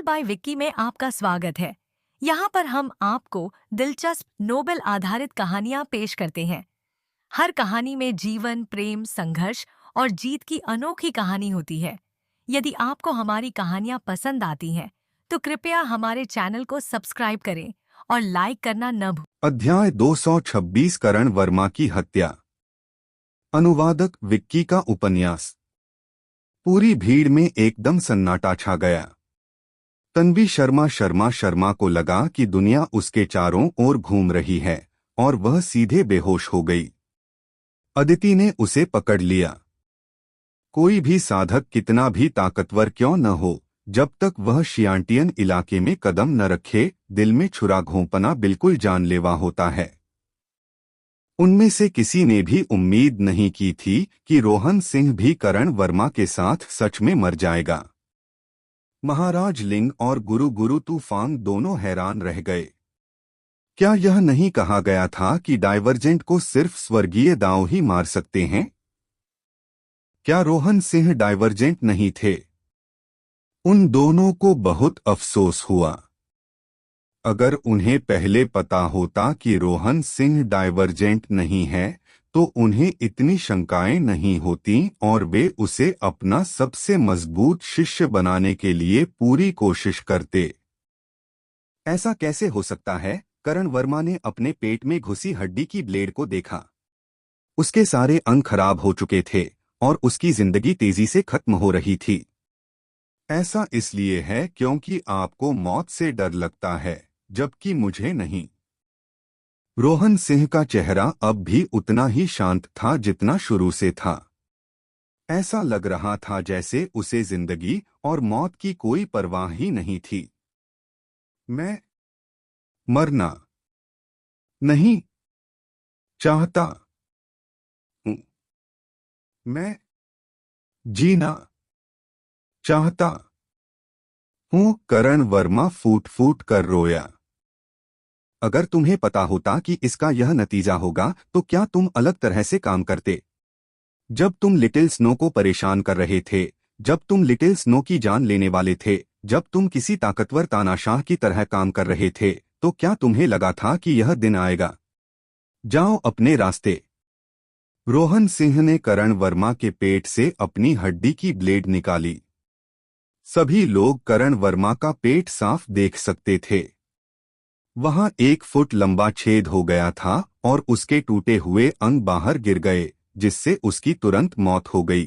Bye Vicky में आपका स्वागत है। यहाँ पर हम आपको दिलचस्प नोबेल आधारित कहानियाँ पेश करते हैं। हर कहानी में जीवन, प्रेम, संघर्ष और जीत की अनोखी कहानी होती है। यदि आपको हमारी कहानियाँ पसंद आती हैं, तो कृपया हमारे चैनल को सब्सक्राइब करें और लाइक करना न भूलें। अध्याय 226 करण वर्मा की हत्या। अनुवादक विक्की का उपन्यास। पूरी भीड़ में एकदम सन्नाटा छा गया। तन्वी शर्मा को लगा कि दुनिया उसके चारों ओर घूम रही है और वह सीधे बेहोश हो गई। अदिति ने उसे पकड़ लिया। कोई भी साधक कितना भी ताकतवर क्यों न हो, जब तक वह शियांटियन इलाके में कदम न रखे, दिल में छुरा घोंपना बिल्कुल जानलेवा होता है। उनमें से किसी ने भी उम्मीद नहीं की थी कि रोहन सिंह भी करण वर्मा के साथ सच में मर जाएगा। महाराज लिंग और गुरु तूफान दोनों हैरान रह गए। क्या यह नहीं कहा गया था कि डाइवर्जेंट को सिर्फ स्वर्गीय दांव ही मार सकते हैं? क्या रोहन सिंह डाइवर्जेंट नहीं थे? उन दोनों को बहुत अफसोस हुआ। अगर उन्हें पहले पता होता कि रोहन सिंह डाइवर्जेंट नहीं है, तो उन्हें इतनी शंकाएं नहीं होती और वे उसे अपना सबसे मजबूत शिष्य बनाने के लिए पूरी कोशिश करते। ऐसा कैसे हो सकता है? करण वर्मा ने अपने पेट में घुसी हड्डी की ब्लेड को देखा। उसके सारे अंग खराब हो चुके थे और उसकी जिंदगी तेजी से खत्म हो रही थी। ऐसा इसलिए है क्योंकि आपको मौत से डर लगता है, जबकि मुझे नहीं। रोहन सिंह का चेहरा अब भी उतना ही शांत था जितना शुरू से था। ऐसा लग रहा था जैसे उसे जिंदगी और मौत की कोई परवाह ही नहीं थी। मैं मरना नहीं चाहता हूं। मैं जीना चाहता हूं। करण वर्मा फूट फूट कर रोया। अगर तुम्हें पता होता कि इसका यह नतीजा होगा, तो क्या तुम अलग तरह से काम करते? जब तुम लिटिल स्नो को परेशान कर रहे थे, जब तुम लिटिल स्नो की जान लेने वाले थे, जब तुम किसी ताकतवर तानाशाह की तरह काम कर रहे थे, तो क्या तुम्हें लगा था कि यह दिन आएगा? जाओ अपने रास्ते। रोहन सिंह ने करण वर्मा के पेट से अपनी हड्डी की ब्लेड निकाली। सभी लोग करण वर्मा का पेट साफ देख सकते थे। वहां 1 फुट लंबा छेद हो गया था और उसके टूटे हुए अंग बाहर गिर गए, जिससे उसकी तुरंत मौत हो गई।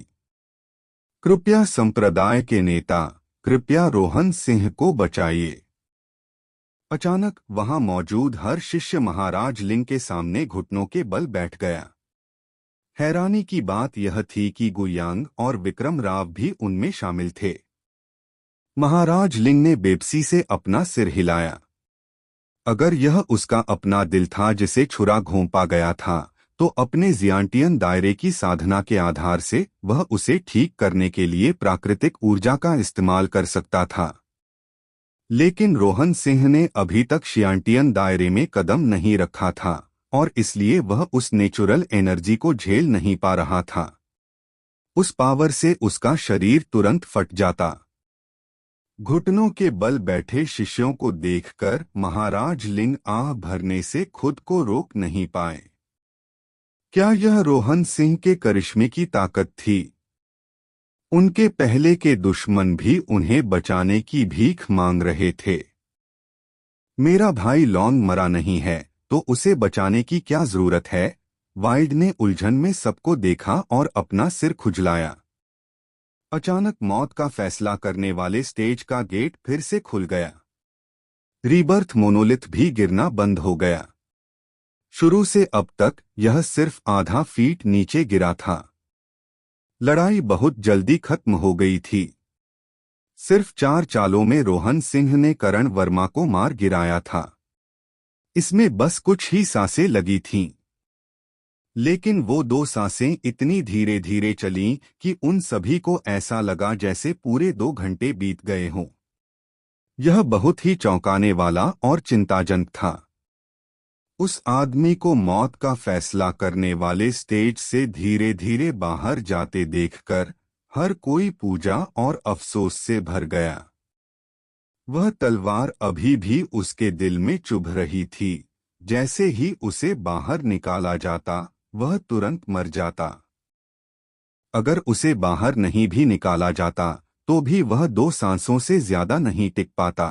कृपया संप्रदाय के नेता, कृपया रोहन सिंह को बचाइए। अचानक वहां मौजूद हर शिष्य महाराज लिंग के सामने घुटनों के बल बैठ गया। हैरानी की बात यह थी कि गुयांग और विक्रम राव भी उनमें शामिल थे। महाराज लिंग ने बेबसी से अपना सिर हिलाया। अगर यह उसका अपना दिल था जिसे छुरा घोंपा गया था, तो अपने जियांटियन दायरे की साधना के आधार से वह उसे ठीक करने के लिए प्राकृतिक ऊर्जा का इस्तेमाल कर सकता था। लेकिन रोहन सिंह ने अभी तक शियांटियन दायरे में कदम नहीं रखा था और इसलिए वह उस नेचुरल एनर्जी को झेल नहीं पा रहा था। उस पावर से उसका शरीर तुरंत फट जाता। घुटनों के बल बैठे शिष्यों को देखकर महाराज लिंग आह भरने से खुद को रोक नहीं पाए। क्या यह रोहन सिंह के करिश्मे की ताकत थी? उनके पहले के दुश्मन भी उन्हें बचाने की भीख मांग रहे थे। मेरा भाई लॉन्ग मरा नहीं है, तो उसे बचाने की क्या जरूरत है? वाइल्ड ने उलझन में सबको देखा और अपना सिर खुजलाया। अचानक मौत का फैसला करने वाले स्टेज का गेट फिर से खुल गया। रीबर्थ मोनोलिथ भी गिरना बंद हो गया। शुरू से अब तक यह सिर्फ आधा फीट नीचे गिरा था। लड़ाई बहुत जल्दी खत्म हो गई थी। सिर्फ 4 चालों में रोहन सिंह ने करण वर्मा को मार गिराया था। इसमें बस कुछ ही सांसें लगी थीं। लेकिन वो 2 सांसें इतनी धीरे धीरे चलीं कि उन सभी को ऐसा लगा जैसे पूरे 2 घंटे बीत गए हों। यह बहुत ही चौंकाने वाला और चिंताजनक था। उस आदमी को मौत का फैसला करने वाले स्टेज से धीरे धीरे बाहर जाते देखकर हर कोई पूजा और अफसोस से भर गया। वह तलवार अभी भी उसके दिल में चुभ रही थी। जैसे ही उसे बाहर निकाला जाता, वह तुरंत मर जाता। अगर उसे बाहर नहीं भी निकाला जाता, तो भी वह 2 सांसों से ज्यादा नहीं टिक पाता।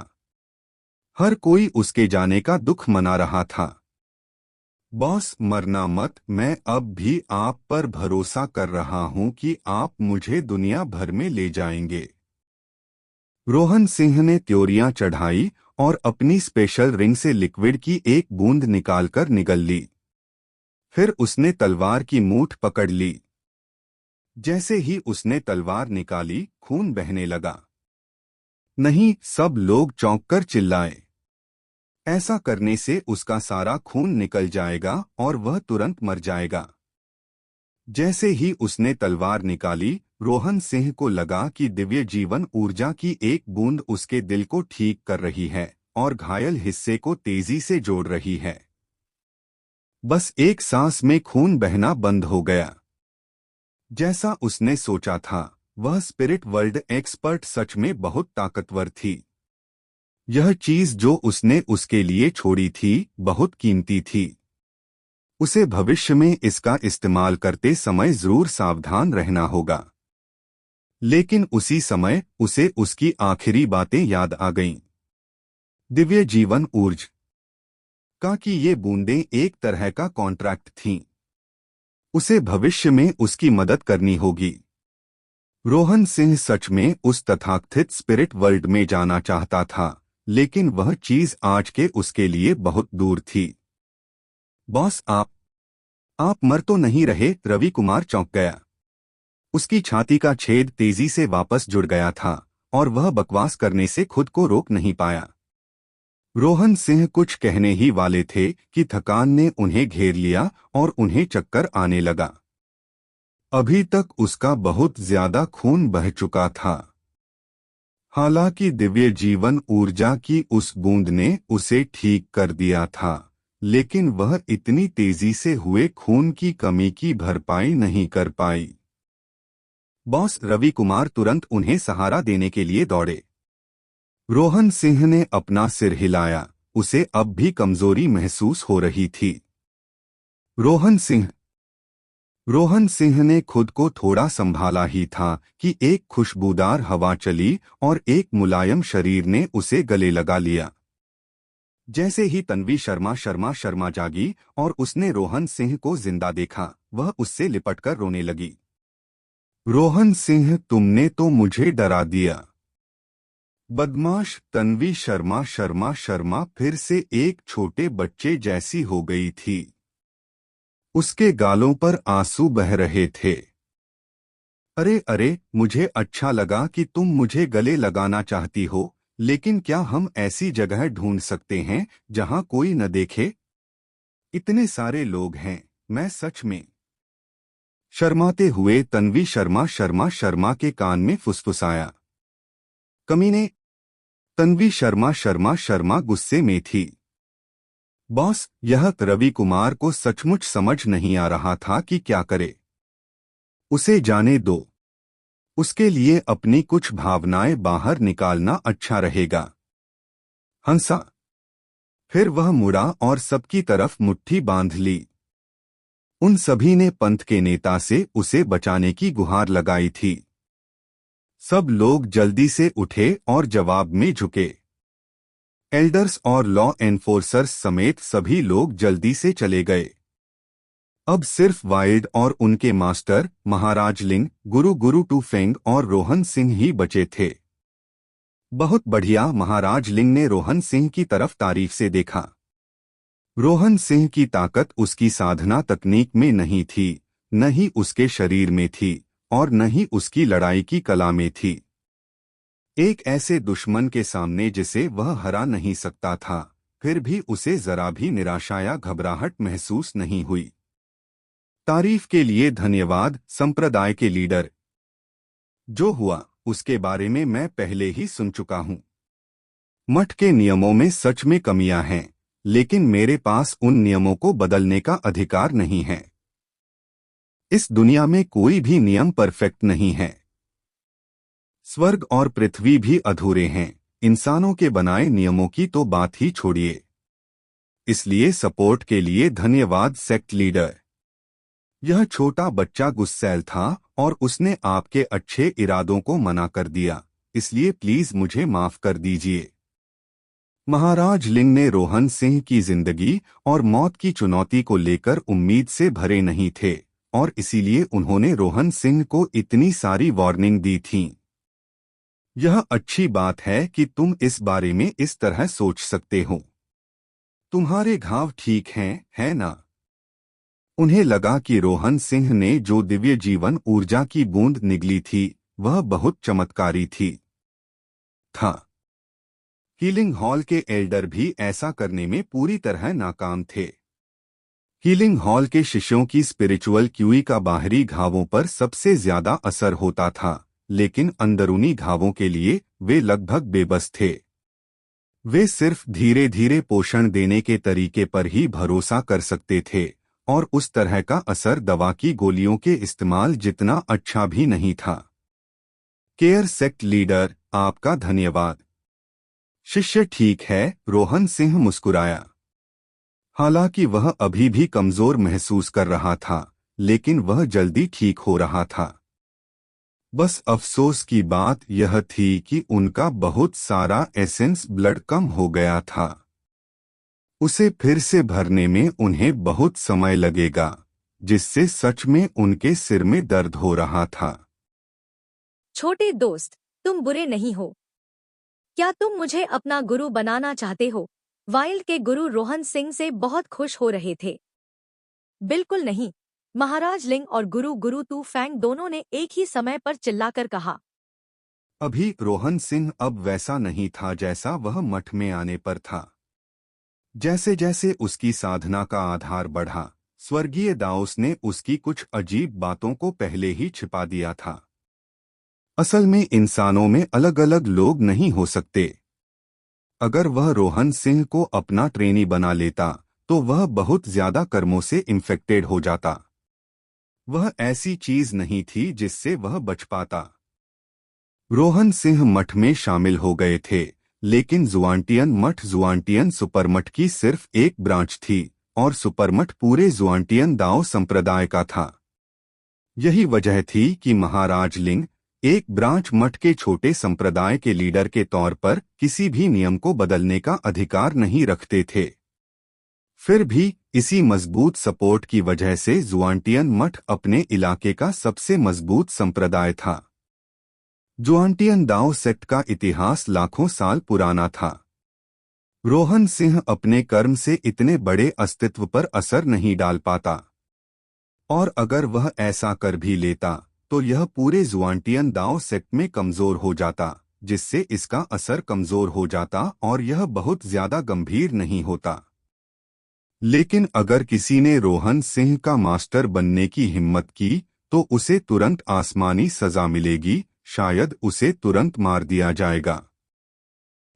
हर कोई उसके जाने का दुख मना रहा था। बॉस, मरना मत, मैं अब भी आप पर भरोसा कर रहा हूं कि आप मुझे दुनिया भर में ले जाएंगे। रोहन सिंह ने त्योरियां चढ़ाई और अपनी स्पेशल रिंग से लिक्विड की एक बूंद निकालकर निगल ली। फिर उसने तलवार की मूठ पकड़ ली। जैसे ही उसने तलवार निकाली, खून बहने लगा। नहीं, सब लोग चौंक कर चिल्लाए। ऐसा करने से उसका सारा खून निकल जाएगा और वह तुरंत मर जाएगा। जैसे ही उसने तलवार निकाली, रोहन सिंह को लगा कि दिव्य जीवन ऊर्जा की एक बूंद उसके दिल को ठीक कर रही है और घायल हिस्से को तेजी से जोड़ रही है। बस एक सांस में खून बहना बंद हो गया। जैसा उसने सोचा था, वह स्पिरिट वर्ल्ड एक्सपर्ट सच में बहुत ताकतवर थी। यह चीज जो उसने उसके लिए छोड़ी थी, बहुत कीमती थी। उसे भविष्य में इसका इस्तेमाल करते समय जरूर सावधान रहना होगा। लेकिन उसी समय उसे उसकी आखिरी बातें याद आ गईं। दिव्य जीवन ऊर्ज का कि ये बूंदें एक तरह का कॉन्ट्रैक्ट थीं। उसे भविष्य में उसकी मदद करनी होगी। रोहन सिंह सच में उस तथाकथित स्पिरिट वर्ल्ड में जाना चाहता था, लेकिन वह चीज आज के उसके लिए बहुत दूर थी। बॉस, आप मर तो नहीं रहे? रवि कुमार चौंक गया। उसकी छाती का छेद तेजी से वापस जुड़ गया था और वह बकवास करने से खुद को रोक नहीं पाया। रोहन सिंह कुछ कहने ही वाले थे कि थकान ने उन्हें घेर लिया और उन्हें चक्कर आने लगा। अभी तक उसका बहुत ज्यादा खून बह चुका था। हालांकि दिव्य जीवन ऊर्जा की उस बूंद ने उसे ठीक कर दिया था, लेकिन वह इतनी तेजी से हुए खून की कमी की भरपाई नहीं कर पाई। बॉस, रवि कुमार तुरंत उन्हें सहारा देने के लिए दौड़े। रोहन सिंह ने अपना सिर हिलाया। उसे अब भी कमजोरी महसूस हो रही थी। रोहन सिंह रोहन सिंह ने खुद को थोड़ा संभाला ही था कि एक खुशबूदार हवा चली और एक मुलायम शरीर ने उसे गले लगा लिया। जैसे ही तन्वी शर्मा शर्मा शर्मा जागी और उसने रोहन सिंह को जिंदा देखा, वह उससे लिपटकर रोने लगी। रोहन सिंह, तुमने तो मुझे डरा दिया। बदमाश। तन्वी शर्मा शर्मा शर्मा फिर से एक छोटे बच्चे जैसी हो गई थी। उसके गालों पर आंसू बह रहे थे। अरे अरे, मुझे अच्छा लगा कि तुम मुझे गले लगाना चाहती हो, लेकिन क्या हम ऐसी जगह ढूंढ सकते हैं जहां कोई न देखे? इतने सारे लोग हैं, मैं सच में। शर्माते हुए तन्वी शर्मा शर्मा शर्मा के कान में फुसफुसाया। कमीने। तन्वी शर्मा शर्मा शर्मा गुस्से में थी। बॉस, यह रवि कुमार को सचमुच समझ नहीं आ रहा था कि क्या करे। उसे जाने दो। उसके लिए अपनी कुछ भावनाएं बाहर निकालना अच्छा रहेगा। हंसा। फिर वह मुड़ा और सबकी तरफ मुट्ठी बांध ली। उन सभी ने पंथ के नेता से उसे बचाने की गुहार लगाई थी। सब लोग जल्दी से उठे और जवाब में झुके। एल्डर्स और लॉ एनफोर्सर्स समेत सभी लोग जल्दी से चले गए। अब सिर्फ वाइल्ड और उनके मास्टर महाराज लिंग, गुरु गुरु टूफेंग और रोहन सिंह ही बचे थे। बहुत बढ़िया। महाराज लिंग ने रोहन सिंह की तरफ तारीफ से देखा। रोहन सिंह की ताकत उसकी साधना तकनीक में नहीं थी, न ही उसके शरीर में थी और न ही उसकी लड़ाई की कला में थी। एक ऐसे दुश्मन के सामने जिसे वह हरा नहीं सकता था, फिर भी उसे जरा भी निराशा या घबराहट महसूस नहीं हुई। तारीफ के लिए धन्यवाद संप्रदाय के लीडर। जो हुआ उसके बारे में मैं पहले ही सुन चुका हूं। मठ के नियमों में सच में कमियां हैं, लेकिन मेरे पास उन नियमों को बदलने का अधिकार नहीं है। इस दुनिया में कोई भी नियम परफेक्ट नहीं है। स्वर्ग और पृथ्वी भी अधूरे हैं, इंसानों के बनाए नियमों की तो बात ही छोड़िए। इसलिए सपोर्ट के लिए धन्यवाद सेक्ट लीडर। यह छोटा बच्चा गुस्सैल था और उसने आपके अच्छे इरादों को मना कर दिया, इसलिए प्लीज मुझे माफ कर दीजिए। महाराज लिंग ने रोहन सिंह की जिंदगी और मौत की चुनौती को लेकर उम्मीद से भरे नहीं थे और इसीलिए उन्होंने रोहन सिंह को इतनी सारी वार्निंग दी थी। यह अच्छी बात है कि तुम इस बारे में इस तरह सोच सकते हो। तुम्हारे घाव ठीक हैं, है ना? उन्हें लगा कि रोहन सिंह ने जो दिव्य जीवन ऊर्जा की बूंद निगली थी वह बहुत चमत्कारी था। हीलिंग हॉल के एल्डर भी ऐसा करने में पूरी तरह नाकाम थे। हीलिंग हॉल के शिष्यों की स्पिरिचुअल क्यूई का बाहरी घावों पर सबसे ज्यादा असर होता था, लेकिन अंदरूनी घावों के लिए वे लगभग बेबस थे। वे सिर्फ धीरे धीरे पोषण देने के तरीके पर ही भरोसा कर सकते थे और उस तरह का असर दवा की गोलियों के इस्तेमाल जितना अच्छा भी नहीं था। केयर सेक्ट लीडर, आपका धन्यवाद। शिष्य ठीक है, रोहन सिंह मुस्कुराया। हालांकि वह अभी भी कमजोर महसूस कर रहा था, लेकिन वह जल्दी ठीक हो रहा था। बस अफसोस की बात यह थी कि उनका बहुत सारा एसेंस ब्लड कम हो गया था। उसे फिर से भरने में उन्हें बहुत समय लगेगा, जिससे सच में उनके सिर में दर्द हो रहा था। छोटे दोस्त, तुम बुरे नहीं हो। क्या तुम मुझे अपना गुरु बनाना चाहते हो? वाइल्ड के गुरु रोहन सिंह से बहुत खुश हो रहे थे। बिल्कुल नहीं, महाराज लिंग और गुरु गुरु तू फैंग दोनों ने एक ही समय पर चिल्लाकर कहा। अभी रोहन सिंह अब वैसा नहीं था जैसा वह मठ में आने पर था। जैसे जैसे उसकी साधना का आधार बढ़ा, स्वर्गीय दाऊस ने उसकी कुछ अजीब बातों को पहले ही छिपा दिया था। असल में इंसानों में अलग अलग लोग नहीं हो सकते। अगर वह रोहन सिंह को अपना ट्रेनी बना लेता तो वह बहुत ज्यादा कर्मों से इन्फेक्टेड हो जाता। वह ऐसी चीज नहीं थी जिससे वह बच पाता। रोहन सिंह मठ में शामिल हो गए थे, लेकिन जुआंटियन मठ जुआंटियन सुपरमठ की सिर्फ एक ब्रांच थी और सुपरमठ पूरे जुआंटियन दाओ संप्रदाय का था। यही वजह थी कि महाराज लिंग एक ब्रांच मठ के छोटे संप्रदाय के लीडर के तौर पर किसी भी नियम को बदलने का अधिकार नहीं रखते थे। फिर भी इसी मजबूत सपोर्ट की वजह से जुआंटियन मठ अपने इलाके का सबसे मजबूत संप्रदाय था। जुआंटियन दाओ सेक्ट का इतिहास लाखों साल पुराना था। रोहन सिंह अपने कर्म से इतने बड़े अस्तित्व पर असर नहीं डाल पाता, और अगर वह ऐसा कर भी लेता तो यह पूरे जुआंटियन दाओ सेक्ट में कमजोर हो जाता, जिससे इसका असर कमजोर हो जाता और यह बहुत ज्यादा गंभीर नहीं होता। लेकिन अगर किसी ने रोहन सिंह का मास्टर बनने की हिम्मत की तो उसे तुरंत आसमानी सजा मिलेगी, शायद उसे तुरंत मार दिया जाएगा।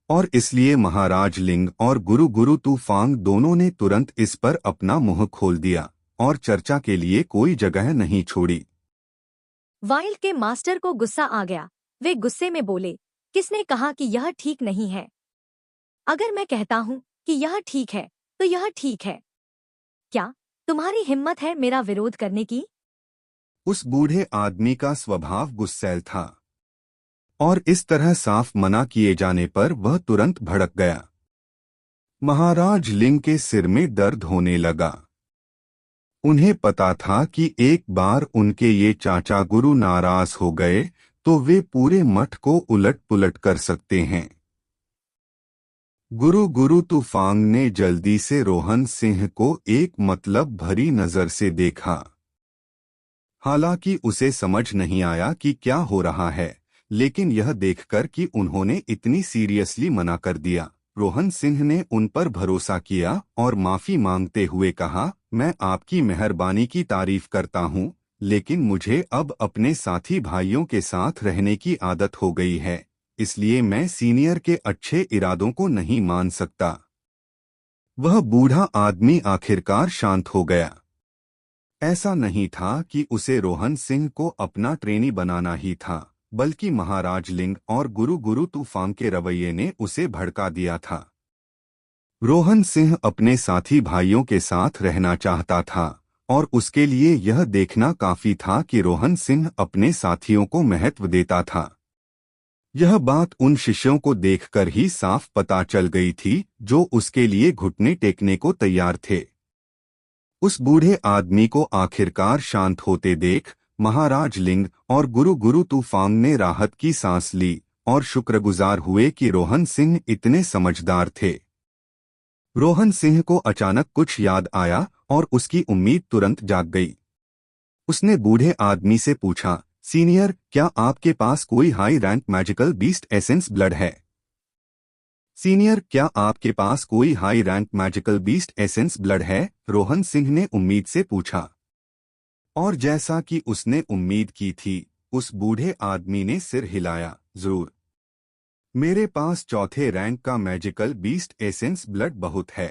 और इसलिए महाराज लिंग और गुरु गुरु तूफांग दोनों ने तुरंत इस पर अपना मुंह खोल दिया और चर्चा के लिए कोई जगह नहीं छोड़ी। वाइल्ड के मास्टर को गुस्सा आ गया। वे गुस्से में बोले, किसने कहा कि यह ठीक नहीं है? अगर मैं कहता हूँ कि यह ठीक है तो यह ठीक है। क्या तुम्हारी हिम्मत है मेरा विरोध करने की? उस बूढ़े आदमी का स्वभाव गुस्सैल था और इस तरह साफ मना किए जाने पर वह तुरंत भड़क गया। महाराज लिंग के सिर में दर्द होने लगा। उन्हें पता था कि एक बार उनके ये चाचा गुरु नाराज हो गए तो वे पूरे मठ को उलट पुलट कर सकते हैं। गुरु गुरु तूफांग ने जल्दी से रोहन सिंह को एक मतलब भरी नजर से देखा। हालांकि उसे समझ नहीं आया कि क्या हो रहा है, लेकिन यह देखकर कि उन्होंने इतनी सीरियसली मना कर दिया, रोहन सिंह ने उन पर भरोसा किया और माफी मांगते हुए कहा, मैं आपकी मेहरबानी की तारीफ करता हूँ, लेकिन मुझे अब अपने साथी भाइयों के साथ रहने की आदत हो गई है, इसलिए मैं सीनियर के अच्छे इरादों को नहीं मान सकता। वह बूढ़ा आदमी आखिरकार शांत हो गया। ऐसा नहीं था कि उसे रोहन सिंह को अपना ट्रेनी बनाना ही था, बल्कि महाराज लिंग और गुरु गुरु तूफान के रवैये ने उसे भड़का दिया था। रोहन सिंह अपने साथी भाइयों के साथ रहना चाहता था और उसके लिए यह देखना काफी था कि रोहन सिंह अपने साथियों को महत्व देता था। यह बात उन शिष्यों को देखकर ही साफ पता चल गई थी जो उसके लिए घुटने टेकने को तैयार थे। उस बूढ़े आदमी को आखिरकार शांत होते देख महाराज लिंग और गुरु गुरु तूफान ने राहत की सांस ली और शुक्रगुजार हुए कि रोहन सिंह इतने समझदार थे। रोहन सिंह को अचानक कुछ याद आया और उसकी उम्मीद तुरंत जाग गई। उसने बूढ़े आदमी से पूछा, सीनियर, क्या आपके पास कोई high rank magical beast essence blood है? सीनियर, क्या आपके पास कोई high rank magical beast essence blood है? रोहन सिंह ने उम्मीद से पूछा। और जैसा कि उसने उम्मीद की थी, उस बूढ़े आदमी ने सिर हिलाया, जरूर। मेरे पास चौथे रैंक का मैजिकल बीस्ट एसेंस ब्लड बहुत है।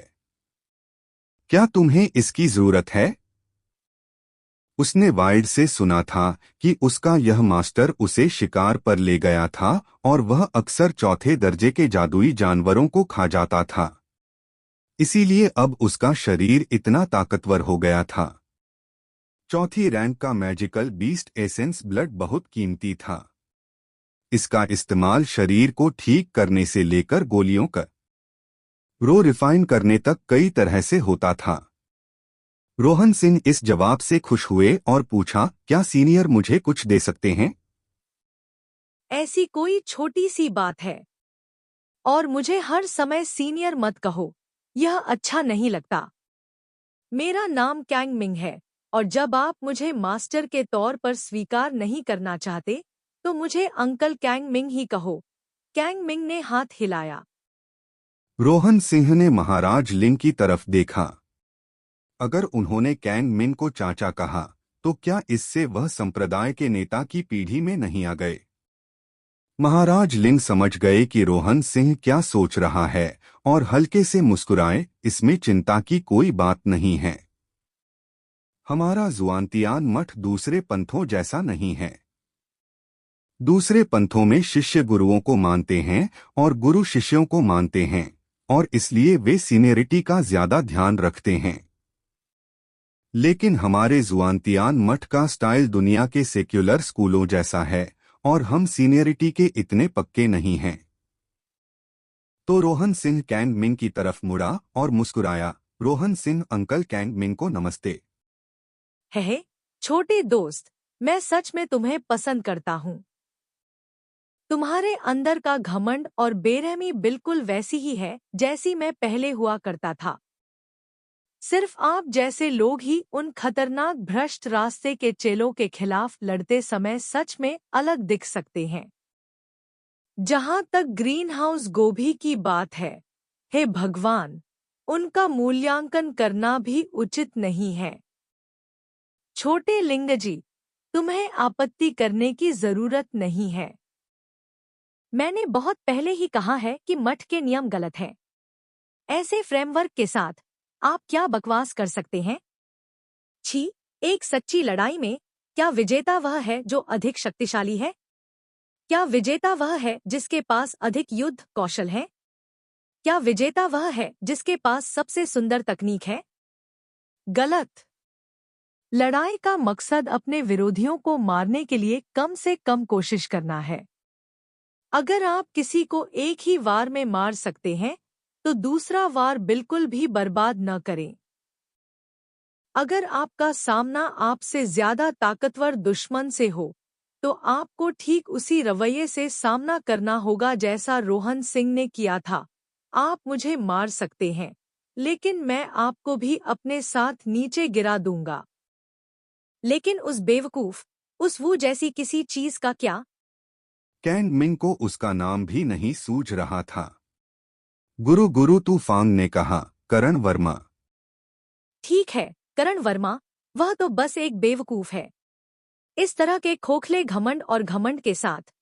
क्या तुम्हें इसकी जरूरत है? उसने वाइल्ड से सुना था कि उसका यह मास्टर उसे शिकार पर ले गया था और वह अक्सर चौथे दर्जे के जादुई जानवरों को खा जाता था। इसीलिए अब उसका शरीर इतना ताकतवर हो गया था। चौथी रैंक का मैजिकल बीस्ट एसेंस ब्लड बहुत कीमती था। इसका इस्तेमाल शरीर को ठीक करने से लेकर गोलियों का रिफाइन करने तक कई तरह से होता था। रोहन सिंह इस जवाब से खुश हुए और पूछा, क्या सीनियर मुझे कुछ दे सकते हैं? ऐसी कोई छोटी सी बात है। और मुझे हर समय सीनियर मत कहो, यह अच्छा नहीं लगता। मेरा नाम कैंग मिंग है और जब आप मुझे मास्टर के तौर पर स्वीकार नहीं करना चाहते तो मुझे अंकल कैंग मिंग ही कहो। कैंग मिंग ने हाथ हिलाया। रोहन सिंह ने महाराज लिंग की तरफ देखा। अगर उन्होंने कैंग मिंग को चाचा कहा तो क्या इससे वह संप्रदाय के नेता की पीढ़ी में नहीं आ गए? महाराज लिंग समझ गए कि रोहन सिंह क्या सोच रहा है और हल्के से मुस्कुराए, इसमें चिंता की कोई बात नहीं है। हमारा जुआनतियान मठ दूसरे पंथों जैसा नहीं है। दूसरे पंथों में शिष्य गुरुओं को मानते हैं और गुरु शिष्यों को मानते हैं और इसलिए वे सीनियरिटी का ज्यादा ध्यान रखते हैं। लेकिन हमारे जुआनतियान मठ का स्टाइल दुनिया के सेक्युलर स्कूलों जैसा है और हम सीनियरिटी के इतने पक्के नहीं हैं। तो रोहन सिंह कैंग मिंग की तरफ मुड़ा और मुस्कुराया। Rohan Singh, uncle Kang Ming को नमस्ते। हे छोटे दोस्त, मैं सच में तुम्हें पसंद करता हूँ। तुम्हारे अंदर का घमंड और बेरहमी बिल्कुल वैसी ही है जैसी मैं पहले हुआ करता था। सिर्फ आप जैसे लोग ही उन खतरनाक भ्रष्ट रास्ते के चेलों के खिलाफ लड़ते समय सच में अलग दिख सकते हैं। जहां तक ग्रीन हाउस गोभी की बात है, हे भगवान, उनका मूल्यांकन करना भी उचित नहीं है। छोटे लिंग जी, तुम्हें आपत्ति करने की जरूरत नहीं है। मैंने बहुत पहले ही कहा है कि मठ के नियम गलत हैं। ऐसे फ्रेमवर्क के साथ आप क्या बकवास कर सकते हैं? छी, एक सच्ची लड़ाई में क्या विजेता वह है जो अधिक शक्तिशाली है? क्या विजेता वह है जिसके पास अधिक युद्ध कौशल है? क्या विजेता वह है जिसके पास सबसे सुंदर तकनीक है? गलत। लड़ाई का मकसद अपने विरोधियों को मारने के लिए कम से कम कोशिश करना है। अगर आप किसी को एक ही वार में मार सकते हैं तो दूसरा वार बिल्कुल भी बर्बाद न करें। अगर आपका सामना आपसे ज्यादा ताकतवर दुश्मन से हो तो आपको ठीक उसी रवैये से सामना करना होगा जैसा रोहन सिंह ने किया था। आप मुझे मार सकते हैं, लेकिन मैं आपको भी अपने साथ नीचे गिरा दूंगा। लेकिन उस बेवकूफ, उस वो जैसी किसी चीज का क्या? कैंग मिंग को उसका नाम भी नहीं सूझ रहा था। गुरु गुरु तूफान ने कहा, करण वर्मा। ठीक है, करण वर्मा, वह तो बस एक बेवकूफ है। इस तरह के खोखले घमंड और घमंड के साथ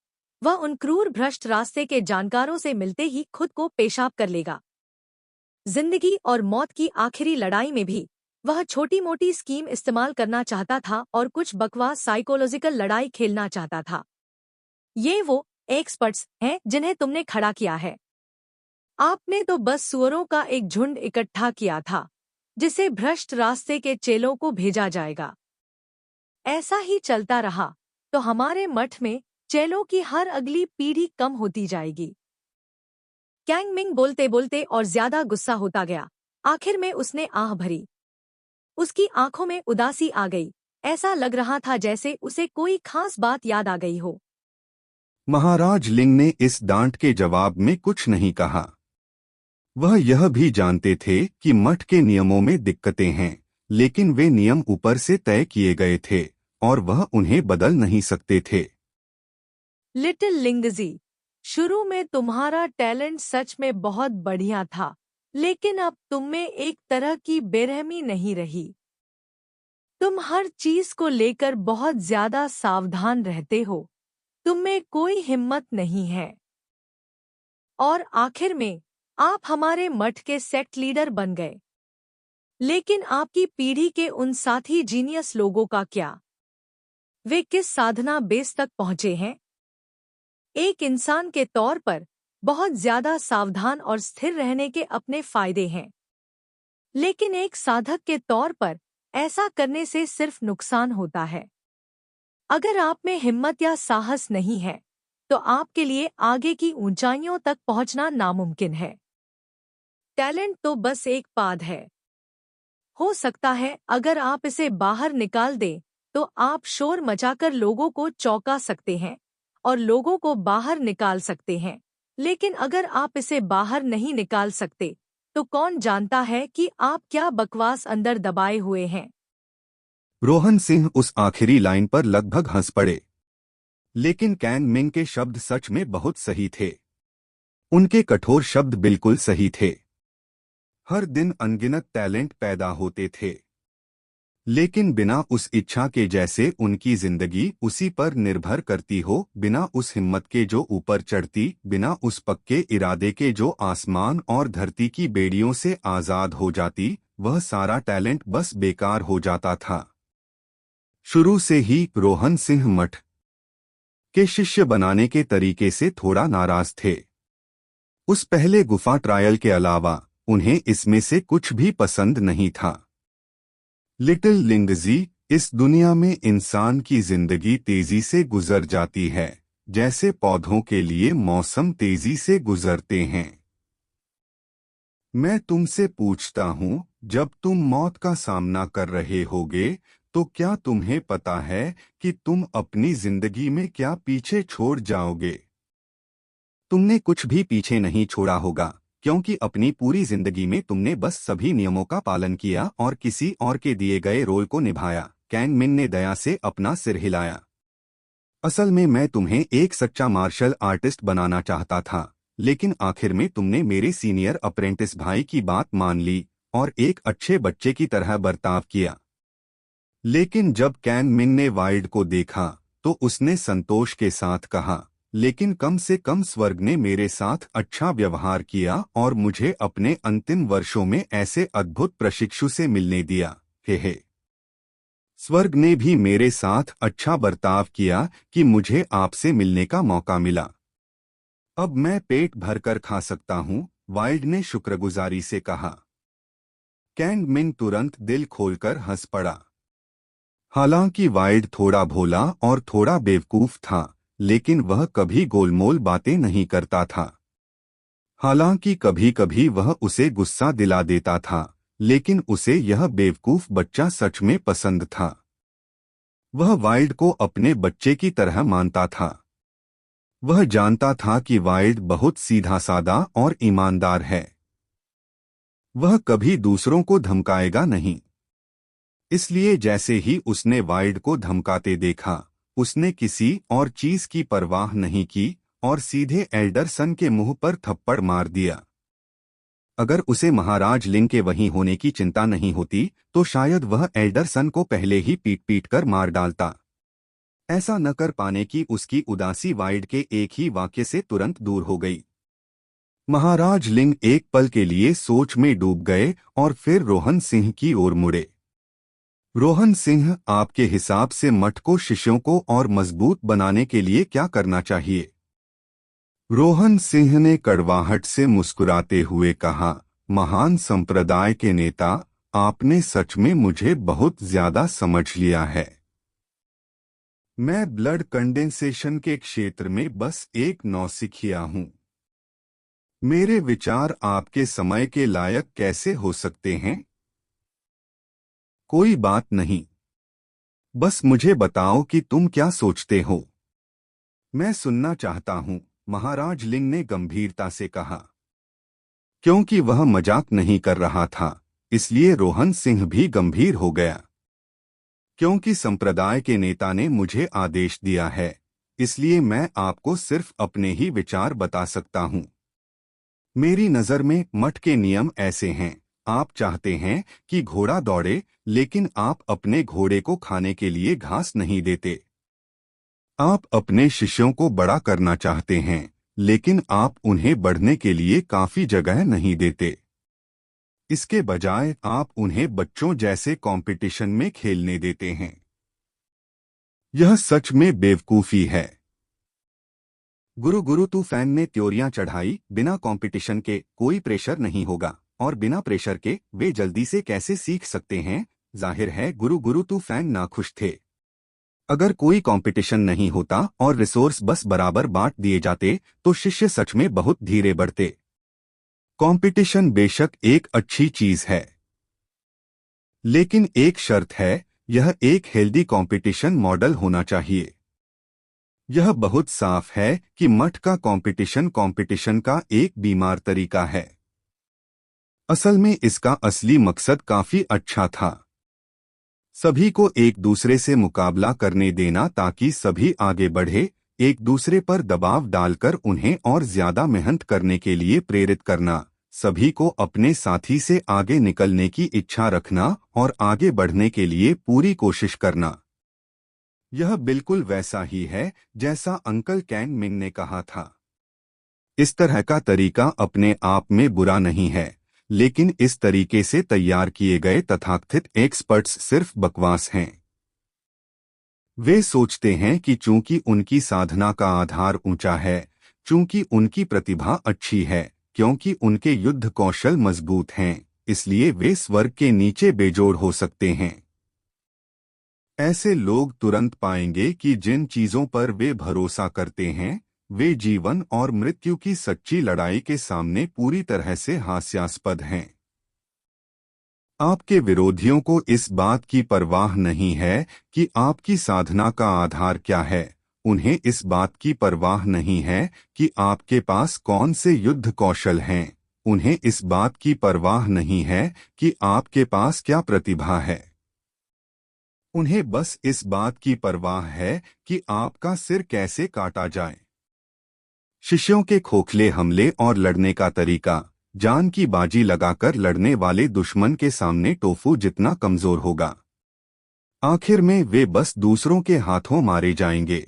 वह उन क्रूर भ्रष्ट रास्ते के जानकारों से मिलते ही खुद को पेशाब कर लेगा। जिंदगी और मौत की आखिरी लड़ाई में भी वह छोटी मोटी स्कीम इस्तेमाल करना चाहता था और कुछ बकवास साइकोलॉजिकल लड़ाई खेलना चाहता था। ये वो एक्सपर्ट्स हैं जिन्हें तुमने खड़ा किया है। आपने तो बस सुअरों का एक झुंड इकट्ठा किया था जिसे भ्रष्ट रास्ते के चेलों को भेजा जाएगा। ऐसा ही चलता रहा तो हमारे मठ में चेलों की हर अगली पीढ़ी कम होती जाएगी। कैंग मिंग बोलते बोलते और ज्यादा गुस्सा होता गया। आखिर में उसने आह भरी। उसकी आंखों में उदासी आ गई। ऐसा लग रहा था जैसे उसे कोई खास बात याद आ गई हो। महाराज लिंग ने इस डांट के जवाब में कुछ नहीं कहा। वह यह भी जानते थे कि मठ के नियमों में दिक्कतें हैं, लेकिन वे नियम ऊपर से तय किए गए थे और वह उन्हें बदल नहीं सकते थे। लिटिल लिंगजी, शुरू में तुम्हारा टैलेंट सच में बहुत बढ़िया था, लेकिन अब तुम में एक तरह की बेरहमी नहीं रही। तुम हर चीज को लेकर बहुत ज्यादा सावधान रहते हो। तुम में कोई हिम्मत नहीं है। और आखिर में आप हमारे मठ के सेक्ट लीडर बन गए। लेकिन आपकी पीढ़ी के उन साथी जीनियस लोगों का क्या? वे किस साधना बेस तक पहुंचे हैं? एक इंसान के तौर पर बहुत ज्यादा सावधान और स्थिर रहने के अपने फायदे हैं, लेकिन एक साधक के तौर पर ऐसा करने से सिर्फ नुकसान होता है। अगर आप में हिम्मत या साहस नहीं है, तो आपके लिए आगे की ऊंचाइयों तक पहुंचना नामुमकिन है। टैलेंट तो बस एक पाद है। हो सकता है अगर आप इसे बाहर निकाल दें तो आप शोर मचाकर लोगों को चौंका सकते हैं और लोगों को बाहर निकाल सकते हैं, लेकिन अगर आप इसे बाहर नहीं निकाल सकते तो कौन जानता है कि आप क्या बकवास अंदर दबाए हुए हैं। रोहन सिंह उस आखिरी लाइन पर लगभग हंस पड़े, लेकिन कैन मिंग के शब्द सच में बहुत सही थे। उनके कठोर शब्द बिल्कुल सही थे। हर दिन अनगिनत टैलेंट पैदा होते थे, लेकिन बिना उस इच्छा के जैसे उनकी जिंदगी उसी पर निर्भर करती हो, बिना उस हिम्मत के जो ऊपर चढ़ती, बिना उस पक्के इरादे के जो आसमान और धरती की बेड़ियों से आजाद हो जाती, वह सारा टैलेंट बस बेकार हो जाता था। शुरू से ही रोहन सिंह मठ के शिष्य बनाने के तरीके से थोड़ा नाराज थे। उस पहले गुफा ट्रायल के अलावा उन्हें इसमें से कुछ भी पसंद नहीं था। लिटिल लिंगजी, इस दुनिया में इंसान की जिंदगी तेजी से गुजर जाती है, जैसे पौधों के लिए मौसम तेजी से गुजरते हैं। मैं तुमसे पूछता हूँ, जब तुम मौत का सामना कर रहे होगे, तो क्या तुम्हें पता है कि तुम अपनी जिंदगी में क्या पीछे छोड़ जाओगे? तुमने कुछ भी पीछे नहीं छोड़ा होगा, क्योंकि अपनी पूरी जिंदगी में तुमने बस सभी नियमों का पालन किया और किसी और के दिए गए रोल को निभाया। कैंग मिन ने दया से अपना सिर हिलाया। असल में मैं तुम्हें एक सच्चा मार्शल आर्टिस्ट बनाना चाहता था, लेकिन आखिर में तुमने मेरे सीनियर अप्रेंटिस भाई की बात मान ली और एक अच्छे बच्चे की तरह बर्ताव किया। लेकिन जब कैंग मिन ने वाइल्ड को देखा तो उसने संतोष के साथ कहा, लेकिन कम से कम स्वर्ग ने मेरे साथ अच्छा व्यवहार किया और मुझे अपने अंतिम वर्षों में ऐसे अद्भुत प्रशिक्षु से मिलने दिया। हे स्वर्ग ने भी मेरे साथ अच्छा बर्ताव किया कि मुझे आपसे मिलने का मौका मिला। अब मैं पेट भरकर खा सकता हूँ, वाइल्ड ने शुक्रगुजारी से कहा। कैंग मिन तुरंत दिल खोलकर हंस पड़ा। हालांकि वाइल्ड थोड़ा भोला और थोड़ा बेवकूफ था, लेकिन वह कभी गोलमोल बातें नहीं करता था। हालांकि कभी कभी वह उसे गुस्सा दिला देता था, लेकिन उसे यह बेवकूफ बच्चा सच में पसंद था। वह वाइल्ड को अपने बच्चे की तरह मानता था। वह जानता था कि वाइल्ड बहुत सीधा सादा और ईमानदार है। वह कभी दूसरों को धमकाएगा नहीं। इसलिए जैसे ही उसने वाइल्ड को धमकाते देखा, उसने किसी और चीज की परवाह नहीं की और सीधे एल्डरसन के मुंह पर थप्पड़ मार दिया। अगर उसे महाराज लिंग के वहीं होने की चिंता नहीं होती, तो शायद वह एल्डरसन को पहले ही पीट पीट कर मार डालता। ऐसा न कर पाने की उसकी उदासी वाइल्ड के एक ही वाक्य से तुरंत दूर हो गई। महाराज लिंग एक पल के लिए सोच में डूब गए और फिर रोहन सिंह की ओर मुड़े। रोहन सिंह, आपके हिसाब से मठ को शिष्यों को और मजबूत बनाने के लिए क्या करना चाहिए? रोहन सिंह ने कड़वाहट से मुस्कुराते हुए कहा, महान संप्रदाय के नेता, आपने सच में मुझे बहुत ज्यादा समझ लिया है। मैं ब्लड कंडेंसेशन के क्षेत्र में बस एक नौसिखिया हूं। मेरे विचार आपके समय के लायक कैसे हो सकते हैं? कोई बात नहीं, बस मुझे बताओ कि तुम क्या सोचते हो। मैं सुनना चाहता हूं, महाराज लिंग ने गंभीरता से कहा। क्योंकि वह मजाक नहीं कर रहा था, इसलिए रोहन सिंह भी गंभीर हो गया। क्योंकि संप्रदाय के नेता ने मुझे आदेश दिया है, इसलिए मैं आपको सिर्फ अपने ही विचार बता सकता हूं। मेरी नजर में मठ के नियम ऐसे हैं, आप चाहते हैं कि घोड़ा दौड़े, लेकिन आप अपने घोड़े को खाने के लिए घास नहीं देते। आप अपने शिष्यों को बड़ा करना चाहते हैं, लेकिन आप उन्हें बढ़ने के लिए काफी जगह नहीं देते। इसके बजाय आप उन्हें बच्चों जैसे कंपटीशन में खेलने देते हैं। यह सच में बेवकूफी है। गुरु गुरु तूफान ने त्योरियां चढ़ाई, बिना कंपटीशन के कोई प्रेशर नहीं होगा, और बिना प्रेशर के वे जल्दी से कैसे सीख सकते हैं। जाहिर है गुरु गुरु तूफान नाखुश थे। अगर कोई कंपटीशन नहीं होता और रिसोर्स बस बराबर बांट दिए जाते तो शिष्य सच में बहुत धीरे बढ़ते। कंपटीशन बेशक एक अच्छी चीज है, लेकिन एक शर्त है, यह एक हेल्दी कंपटीशन मॉडल होना चाहिए। यह बहुत साफ है कि मठ का कंपटीशन का एक बीमार तरीका है। असल में इसका असली मकसद काफी अच्छा था, सभी को एक दूसरे से मुकाबला करने देना ताकि सभी आगे बढ़े, एक दूसरे पर दबाव डालकर उन्हें और ज्यादा मेहनत करने के लिए प्रेरित करना, सभी को अपने साथी से आगे निकलने की इच्छा रखना और आगे बढ़ने के लिए पूरी कोशिश करना। यह बिल्कुल वैसा ही है जैसा अंकल कैन मिंग ने कहा था। इस तरह का तरीका अपने आप में बुरा नहीं है, लेकिन इस तरीके से तैयार किए गए तथाकथित एक्सपर्ट्स सिर्फ बकवास हैं। वे सोचते हैं कि चूंकि उनकी साधना का आधार ऊंचा है, चूंकि उनकी प्रतिभा अच्छी है, क्योंकि उनके युद्ध कौशल मजबूत हैं, इसलिए वे स्वर्ग के नीचे बेजोड़ हो सकते हैं। ऐसे लोग तुरंत पाएंगे कि जिन चीजों पर वे भरोसा करते हैं, वे जीवन और मृत्यु की सच्ची लड़ाई के सामने पूरी तरह से हास्यास्पद हैं। आपके विरोधियों को इस बात की परवाह नहीं है कि आपकी साधना का आधार क्या है, उन्हें इस बात की परवाह नहीं है कि आपके पास कौन से युद्ध कौशल हैं, उन्हें इस बात की परवाह नहीं है कि आपके पास क्या प्रतिभा है। उन्हें बस इस बात की परवाह है कि आपका सिर कैसे काटा जाए। शिष्यों के खोखले हमले और लड़ने का तरीका, जान की बाजी लगाकर लड़ने वाले दुश्मन के सामने टोफू जितना कमजोर होगा। आखिर में वे बस दूसरों के हाथों मारे जाएंगे।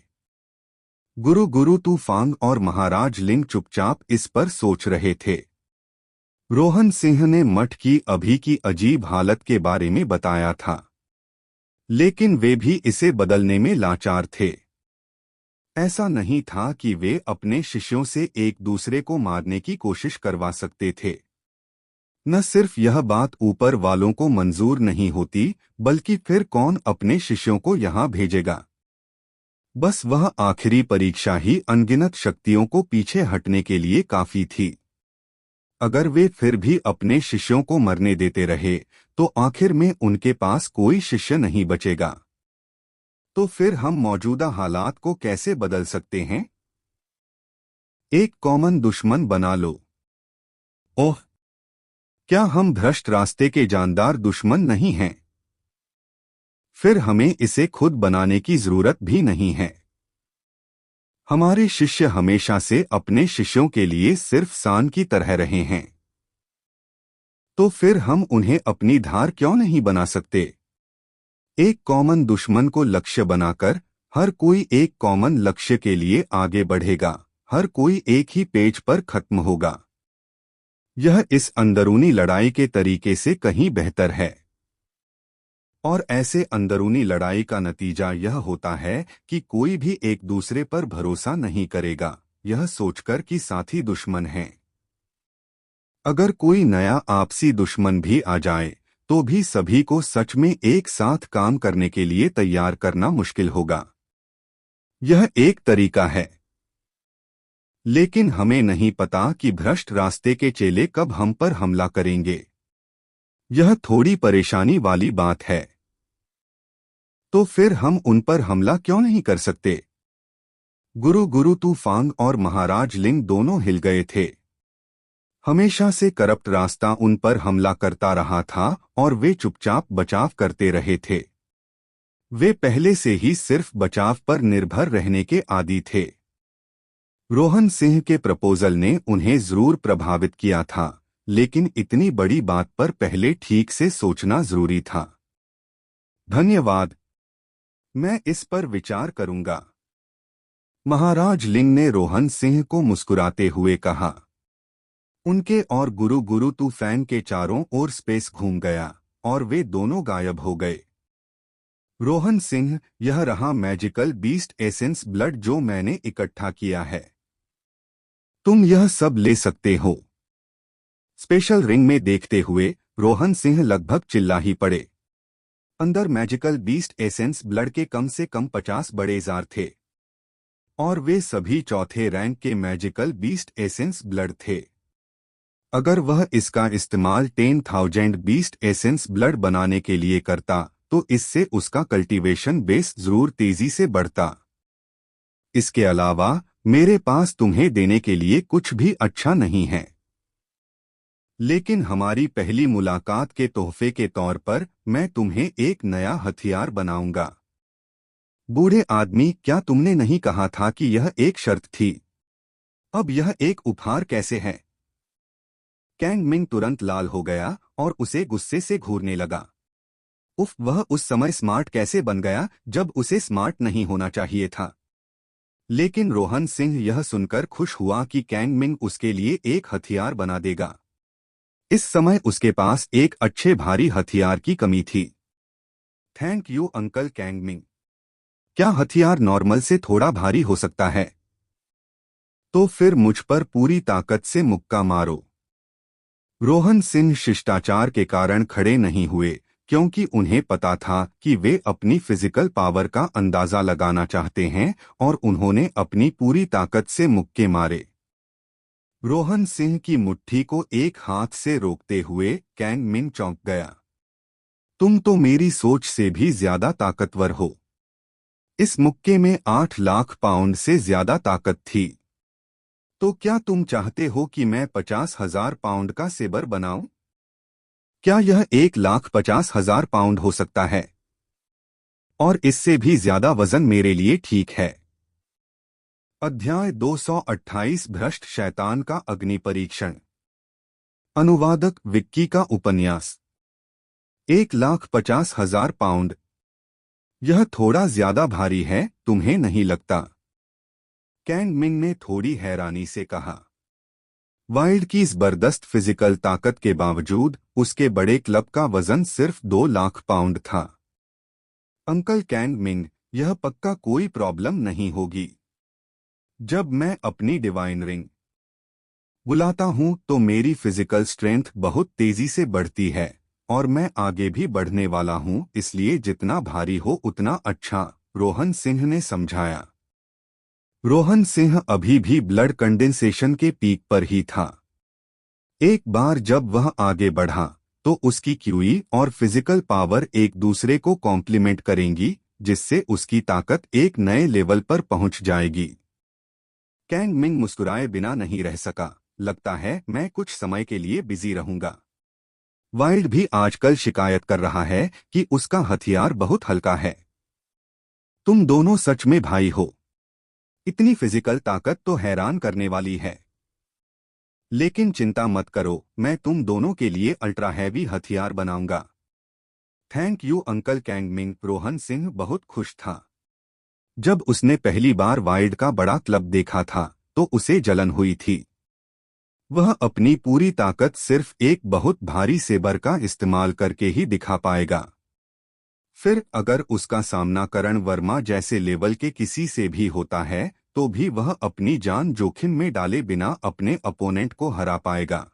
गुरु गुरु तूफान और महाराज लिंग चुपचाप इस पर सोच रहे थे। रोहन सिंह ने मठ की अभी की अजीब हालत के बारे में बताया था, लेकिन वे भी इसे बदलने में लाचार थे। ऐसा नहीं था कि वे अपने शिष्यों से एक दूसरे को मारने की कोशिश करवा सकते थे। न सिर्फ यह बात ऊपर वालों को मंजूर नहीं होती, बल्कि फिर कौन अपने शिष्यों को यहाँ भेजेगा। बस वह आखिरी परीक्षा ही अनगिनत शक्तियों को पीछे हटने के लिए काफी थी। अगर वे फिर भी अपने शिष्यों को मरने देते रहे, तो आखिर में उनके पास कोई शिष्य नहीं बचेगा। तो फिर हम मौजूदा हालात को कैसे बदल सकते हैं? एक कॉमन दुश्मन बना लो। ओह, क्या हम भ्रष्ट रास्ते के जानदार दुश्मन नहीं हैं? फिर हमें इसे खुद बनाने की जरूरत भी नहीं है। हमारे शिष्य हमेशा से अपने शिष्यों के लिए सिर्फ सान की तरह रहे हैं। तो फिर हम उन्हें अपनी धार क्यों नहीं बना सकते? एक कॉमन दुश्मन को लक्ष्य बनाकर हर कोई एक कॉमन लक्ष्य के लिए आगे बढ़ेगा, हर कोई एक ही पेज पर खत्म होगा। यह इस अंदरूनी लड़ाई के तरीके से कहीं बेहतर है। और ऐसे अंदरूनी लड़ाई का नतीजा यह होता है कि कोई भी एक दूसरे पर भरोसा नहीं करेगा, यह सोचकर कि साथी दुश्मन हैं। अगर कोई नया आपसी दुश्मन भी आ जाए तो भी सभी को सच में एक साथ काम करने के लिए तैयार करना मुश्किल होगा। यह एक तरीका है, लेकिन हमें नहीं पता कि भ्रष्ट रास्ते के चेले कब हम पर हमला करेंगे। यह थोड़ी परेशानी वाली बात है। तो फिर हम उन पर हमला क्यों नहीं कर सकते? गुरु गुरु तूफान और महाराज लिंग दोनों हिल गए थे। हमेशा से करप्ट रास्ता उन पर हमला करता रहा था और वे चुपचाप बचाव करते रहे थे। वे पहले से ही सिर्फ बचाव पर निर्भर रहने के आदी थे। रोहन सिंह के प्रपोजल ने उन्हें जरूर प्रभावित किया था, लेकिन इतनी बड़ी बात पर पहले ठीक से सोचना जरूरी था। धन्यवाद, मैं इस पर विचार करूंगा। महाराज लिंग ने रोहन सिंह को मुस्कुराते हुए कहा। उनके और गुरु गुरु तूफान के चारों ओर स्पेस घूम गया और वे दोनों गायब हो गए। रोहन सिंह, यह रहा मैजिकल बीस्ट एसेंस ब्लड जो मैंने इकट्ठा किया है। तुम यह सब ले सकते हो। स्पेशल रिंग में देखते हुए रोहन सिंह लगभग चिल्ला ही पड़े। अंदर मैजिकल बीस्ट एसेंस ब्लड के कम से कम 50 बड़े जार थे और वे सभी चौथे रैंक के मैजिकल बीस्ट एसेंस ब्लड थे। अगर वह इसका इस्तेमाल 10,000 बीस्ट एसेंस ब्लड बनाने के लिए करता तो इससे उसका कल्टीवेशन बेस जरूर तेजी से बढ़ता। इसके अलावा मेरे पास तुम्हें देने के लिए कुछ भी अच्छा नहीं है, लेकिन हमारी पहली मुलाकात के तोहफे के तौर पर मैं तुम्हें एक नया हथियार बनाऊंगा। बूढ़े आदमी, क्या तुमने नहीं कहा था कि यह एक शर्त थी? अब यह एक उपहार कैसे है? कैंग मिंग तुरंत लाल हो गया और उसे गुस्से से घूरने लगा। उफ, वह उस समय स्मार्ट कैसे बन गया जब उसे स्मार्ट नहीं होना चाहिए था। लेकिन रोहन सिंह यह सुनकर खुश हुआ कि कैंग मिंग उसके लिए एक हथियार बना देगा। इस समय उसके पास एक अच्छे भारी हथियार की कमी थी। Thank you uncle Kang Ming. क्या हथियार नॉर्मल से थोड़ा भारी हो सकता है? तो फिर मुझ पर पूरी ताकत से मुक्का मारो। रोहन सिंह शिष्टाचार के कारण खड़े नहीं हुए, क्योंकि उन्हें पता था कि वे अपनी फिजिकल पावर का अंदाजा लगाना चाहते हैं, और उन्होंने अपनी पूरी ताकत से मुक्के मारे। रोहन सिंह की मुट्ठी को एक हाथ से रोकते हुए कैंग मिंग चौंक गया। तुम तो मेरी सोच से भी ज्यादा ताकतवर हो। इस मुक्के में 8 लाख पाउंड से ज्यादा ताकत थी। तो क्या तुम चाहते हो कि मैं 50,000 पाउंड का सेबर बनाऊं? क्या यह 1,50,000 पाउंड हो सकता है? और इससे भी ज्यादा वजन मेरे लिए ठीक है। अध्याय 228 भ्रष्ट शैतान का अग्नि परीक्षण। अनुवादक विक्की का उपन्यास। 1,50,000 पाउंड। यह थोड़ा ज्यादा भारी है, तुम्हें नहीं लगता? कैंग मिंग ने थोड़ी हैरानी से कहा। वाइल्ड की जबरदस्त फिजिकल ताकत के बावजूद उसके बड़े क्लब का वजन सिर्फ 2 लाख पाउंड था। अंकल कैंग मिंग, यह पक्का कोई प्रॉब्लम नहीं होगी। जब मैं अपनी डिवाइन रिंग बुलाता हूं तो मेरी फिजिकल स्ट्रेंथ बहुत तेजी से बढ़ती है और मैं आगे भी बढ़ने वाला हूं, इसलिए जितना भारी हो उतना अच्छा, रोहन सिंह ने समझाया। रोहन सिंह अभी भी ब्लड कंडेंसेशन के पीक पर ही था। एक बार जब वह आगे बढ़ा तो उसकी क्यूई और फिजिकल पावर एक दूसरे को कॉम्प्लीमेंट करेंगी, जिससे उसकी ताकत एक नए लेवल पर पहुंच जाएगी। कैंग मिंग मुस्कुराए बिना नहीं रह सका। लगता है मैं कुछ समय के लिए बिजी रहूंगा। वाइल्ड भी आजकल शिकायत कर रहा है कि उसका हथियार बहुत हल्का है। तुम दोनों सच में भाई हो। इतनी फिजिकल ताकत तो हैरान करने वाली है। लेकिन चिंता मत करो, मैं तुम दोनों के लिए अल्ट्रा हैवी हथियार बनाऊंगा। Thank you uncle Kang Ming. Rohan Singh बहुत खुश था। जब उसने पहली बार वाइल्ड का बड़ा क्लब देखा था तो उसे जलन हुई थी। वह अपनी पूरी ताकत सिर्फ एक बहुत भारी सेबर का इस्तेमाल करके ही दिखा पाएगा। फिर अगर उसका सामना करण वर्मा जैसे लेवल के किसी से भी होता है तो भी वह अपनी जान जोखिम में डाले बिना अपने अपोनेंट को हरा पाएगा।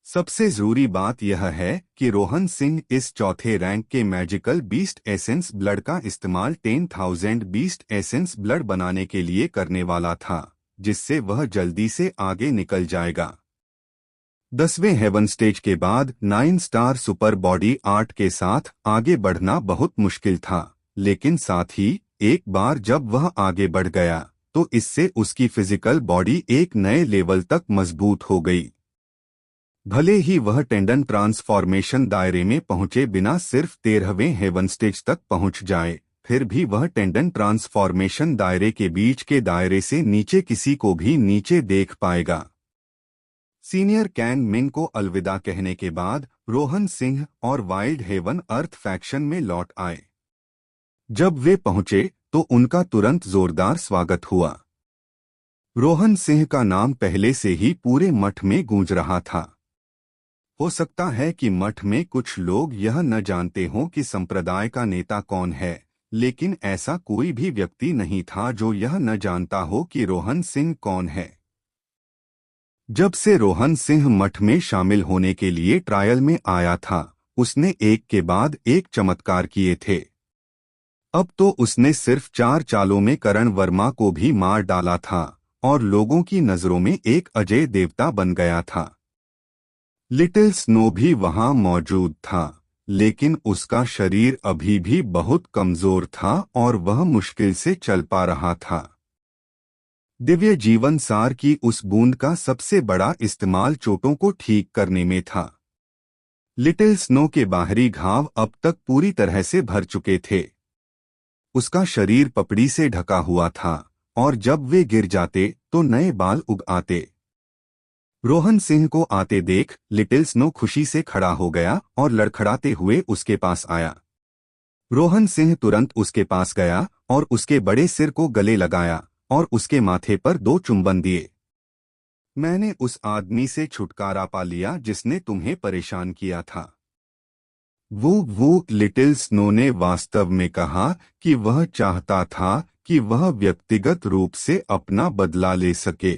सबसे जरूरी बात यह है कि रोहन सिंह इस चौथे रैंक के मैजिकल बीस्ट एसेंस ब्लड का इस्तेमाल 10,000 बीस्ट एसेंस ब्लड बनाने के लिए करने वाला था, जिससे वह जल्दी से आगे निकल जाएगा। 10वें हेवन स्टेज के बाद 9 स्टार सुपर बॉडी आर्ट के साथ आगे बढ़ना बहुत मुश्किल था, लेकिन साथ ही एक बार जब वह आगे बढ़ गया तो इससे उसकी फिजिकल बॉडी एक नए लेवल तक मजबूत हो गई। भले ही वह टेंडन ट्रांसफॉर्मेशन दायरे में पहुंचे बिना सिर्फ 13वें हेवन स्टेज तक पहुंच जाए, फिर भी वह टेंडन ट्रांसफॉर्मेशन दायरे के बीच के दायरे से नीचे किसी को भी नीचे देख पाएगा। सीनियर कैन मिन को अलविदा कहने के बाद रोहन सिंह और वाइल्ड हेवन अर्थ फैक्शन में लौट आए। जब वे पहुंचे तो उनका तुरंत जोरदार स्वागत हुआ। रोहन सिंह का नाम पहले से ही पूरे मठ में गूंज रहा था। हो सकता है कि मठ में कुछ लोग यह न जानते हों कि संप्रदाय का नेता कौन है, लेकिन ऐसा कोई भी व्यक्ति नहीं था जो यह न जानता हो कि रोहन सिंह कौन है। जब से रोहन सिंह मठ में शामिल होने के लिए ट्रायल में आया था, उसने एक के बाद एक चमत्कार किए थे। अब तो उसने सिर्फ 4 चालों में करण वर्मा को भी मार डाला था और लोगों की नजरों में एक अजय देवता बन गया था। लिटिल स्नो भी वहां मौजूद था, लेकिन उसका शरीर अभी भी बहुत कमजोर था और वह मुश्किल से चल पा रहा था। दिव्य जीवन सार की उस बूंद का सबसे बड़ा इस्तेमाल चोटों को ठीक करने में था। लिटिल स्नो के बाहरी घाव अब तक पूरी तरह से भर चुके थे। उसका शरीर पपड़ी से ढका हुआ था और जब वे गिर जाते तो नए बाल उग आते। रोहन सिंह को आते देख लिटिल स्नो खुशी से खड़ा हो गया और लड़खड़ाते हुए उसके पास आया। रोहन सिंह तुरंत उसके पास गया और उसके बड़े सिर को गले लगाया और उसके माथे पर 2 चुंबन दिए। मैंने उस आदमी से छुटकारा पा लिया जिसने तुम्हें परेशान किया था। वो लिटिल स्नो ने वास्तव में कहा कि वह चाहता था कि वह व्यक्तिगत रूप से अपना बदला ले सके।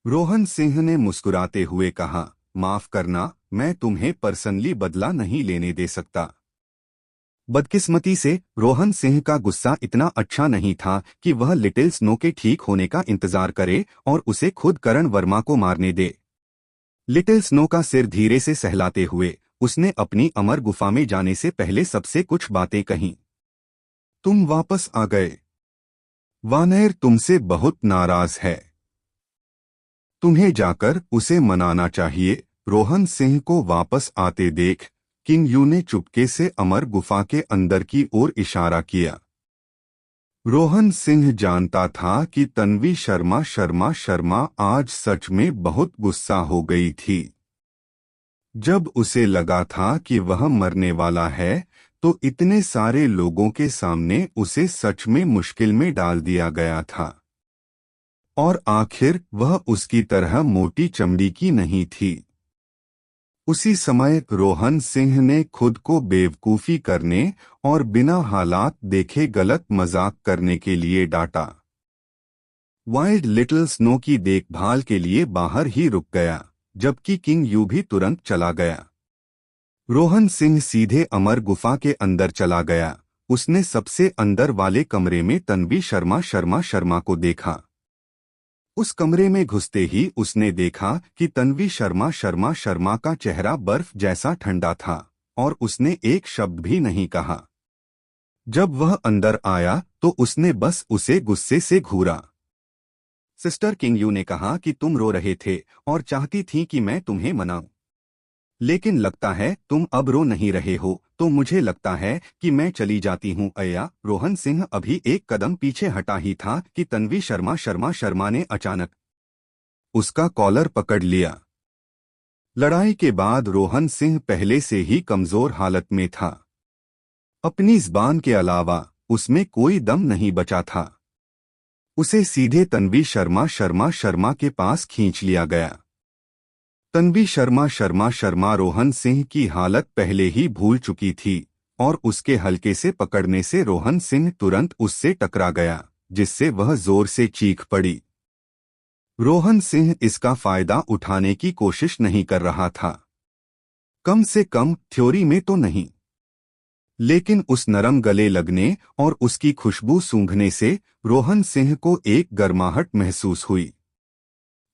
रोहन सिंह ने मुस्कुराते हुए कहा, माफ करना, मैं तुम्हें पर्सनली बदला नहीं लेने दे सकता। बदकिस्मती से रोहन सिंह का गुस्सा इतना अच्छा नहीं था कि वह लिटिल स्नो के ठीक होने का इंतजार करे और उसे खुद करण वर्मा को मारने दे। लिटिल स्नो का सिर धीरे से सहलाते हुए उसने अपनी अमर गुफा में जाने से पहले सबसे कुछ बातें कहीं। तुम वापस आ गए। वानर तुमसे बहुत नाराज है। तुम्हें जाकर उसे मनाना चाहिए। रोहन सिंह को वापस आते देख किंग यू ने चुपके से अमर गुफा के अंदर की ओर इशारा किया। रोहन सिंह जानता था कि तन्वी शर्मा आज सच में बहुत गुस्सा हो गई थी। जब उसे लगा था कि वह मरने वाला है तो इतने सारे लोगों के सामने उसे सच में मुश्किल में डाल दिया गया था। और आखिर वह उसकी तरह मोटी चमड़ी की नहीं थी। उसी समय रोहन सिंह ने खुद को बेवकूफ़ी करने और बिना हालात देखे गलत मजाक करने के लिए डांटा। वाइल्ड लिटिल स्नो की देखभाल के लिए बाहर ही रुक गया, जबकि किंग यू भी तुरंत चला गया। रोहन सिंह सीधे अमर गुफा के अंदर चला गया। उसने सबसे अंदर वाले कमरे में तन्वी शर्मा को देखा। उस कमरे में घुसते ही उसने देखा कि तन्वी शर्मा का चेहरा बर्फ जैसा ठंडा था और उसने एक शब्द भी नहीं कहा। जब वह अंदर आया तो उसने बस उसे गुस्से से घूरा। सिस्टर किंग यू ने कहा कि तुम रो रहे थे और चाहती थी कि मैं तुम्हें मनाऊं, लेकिन लगता है तुम अब रो नहीं रहे हो, तो मुझे लगता है कि मैं चली जाती हूँ। अय्या, रोहन सिंह अभी एक कदम पीछे हटा ही था कि तन्वी शर्मा ने अचानक उसका कॉलर पकड़ लिया। लड़ाई के बाद रोहन सिंह पहले से ही कमजोर हालत में था। अपनी ज़बान के अलावा उसमें कोई दम नहीं बचा था। उसे सीधे तन्वी शर्मा के पास खींच लिया गया। तन्वी शर्मा रोहन सिंह की हालत पहले ही भूल चुकी थी और उसके हल्के से पकड़ने से रोहन सिंह तुरंत उससे टकरा गया, जिससे वह जोर से चीख पड़ी। रोहन सिंह इसका फायदा उठाने की कोशिश नहीं कर रहा था, कम से कम थ्योरी में तो नहीं। लेकिन उस नरम गले लगने और उसकी खुशबू सूंघने से रोहन सिंह को एक गर्माहट महसूस हुई।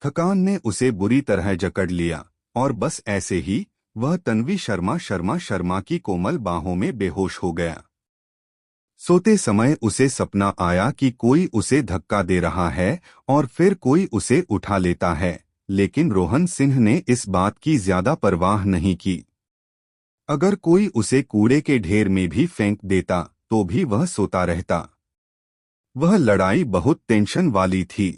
थकान ने उसे बुरी तरह जकड़ लिया और बस ऐसे ही वह तन्वी शर्मा शर्मा शर्मा की कोमल बाहों में बेहोश हो गया। सोते समय उसे सपना आया कि कोई उसे धक्का दे रहा है और फिर कोई उसे उठा लेता है, लेकिन रोहन सिंह ने इस बात की ज्यादा परवाह नहीं की। अगर कोई उसे कूड़े के ढेर में भी फेंक देता तो भी वह सोता रहता। वह लड़ाई बहुत टेंशन वाली थी।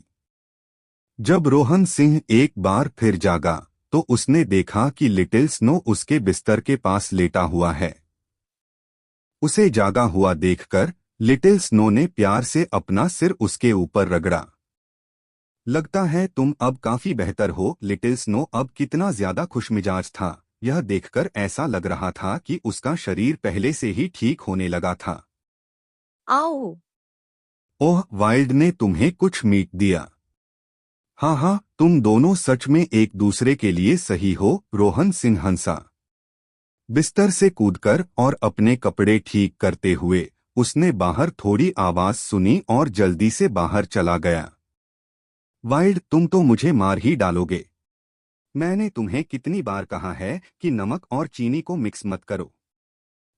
जब रोहन सिंह एक बार फिर जागा तो उसने देखा कि लिटिल स्नो उसके बिस्तर के पास लेटा हुआ है। उसे जागा हुआ देखकर लिटिल स्नो ने प्यार से अपना सिर उसके ऊपर रगड़ा। लगता है तुम अब काफी बेहतर हो। लिटिल स्नो अब कितना ज्यादा खुशमिजाज था, यह देखकर ऐसा लग रहा था कि उसका शरीर पहले से ही ठीक होने लगा था। आओ। ओह, वाइल्ड ने तुम्हें कुछ मीट दिया। हाँ हाँ, तुम दोनों सच में एक दूसरे के लिए सही हो। रोहन सिंह हंसा। बिस्तर से कूदकर और अपने कपड़े ठीक करते हुए उसने बाहर थोड़ी आवाज सुनी और जल्दी से बाहर चला गया। वाइल्ड, तुम तो मुझे मार ही डालोगे। मैंने तुम्हें कितनी बार कहा है कि नमक और चीनी को मिक्स मत करो।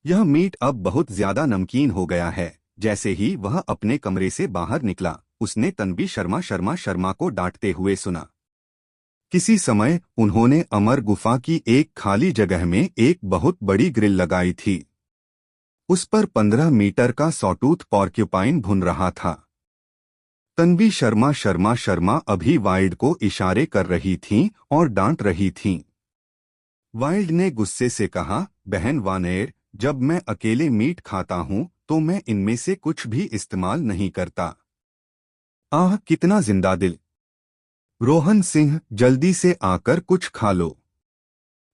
यह मीट अब बहुत ज्यादा नमकीन हो गया है। जैसे ही वह अपने कमरे से बाहर निकला उसने तन्वी शर्मा शर्मा शर्मा को डांटते हुए सुना। किसी समय उन्होंने अमर गुफा की एक खाली जगह में एक बहुत बड़ी ग्रिल लगाई थी। उस पर 15 मीटर का सॉटूथ पॉर्क्यूपाइन भुन रहा था। तन्वी शर्मा शर्मा शर्मा अभी वाइल्ड को इशारे कर रही थीं और डांट रही थीं। वाइल्ड ने गुस्से से कहा, बहन वानेर, जब मैं अकेले मीट खाता हूं तो मैं इनमें से कुछ भी इस्तेमाल नहीं करता। आह, कितना जिंदा दिल। रोहन सिंह, जल्दी से आकर कुछ खा लो।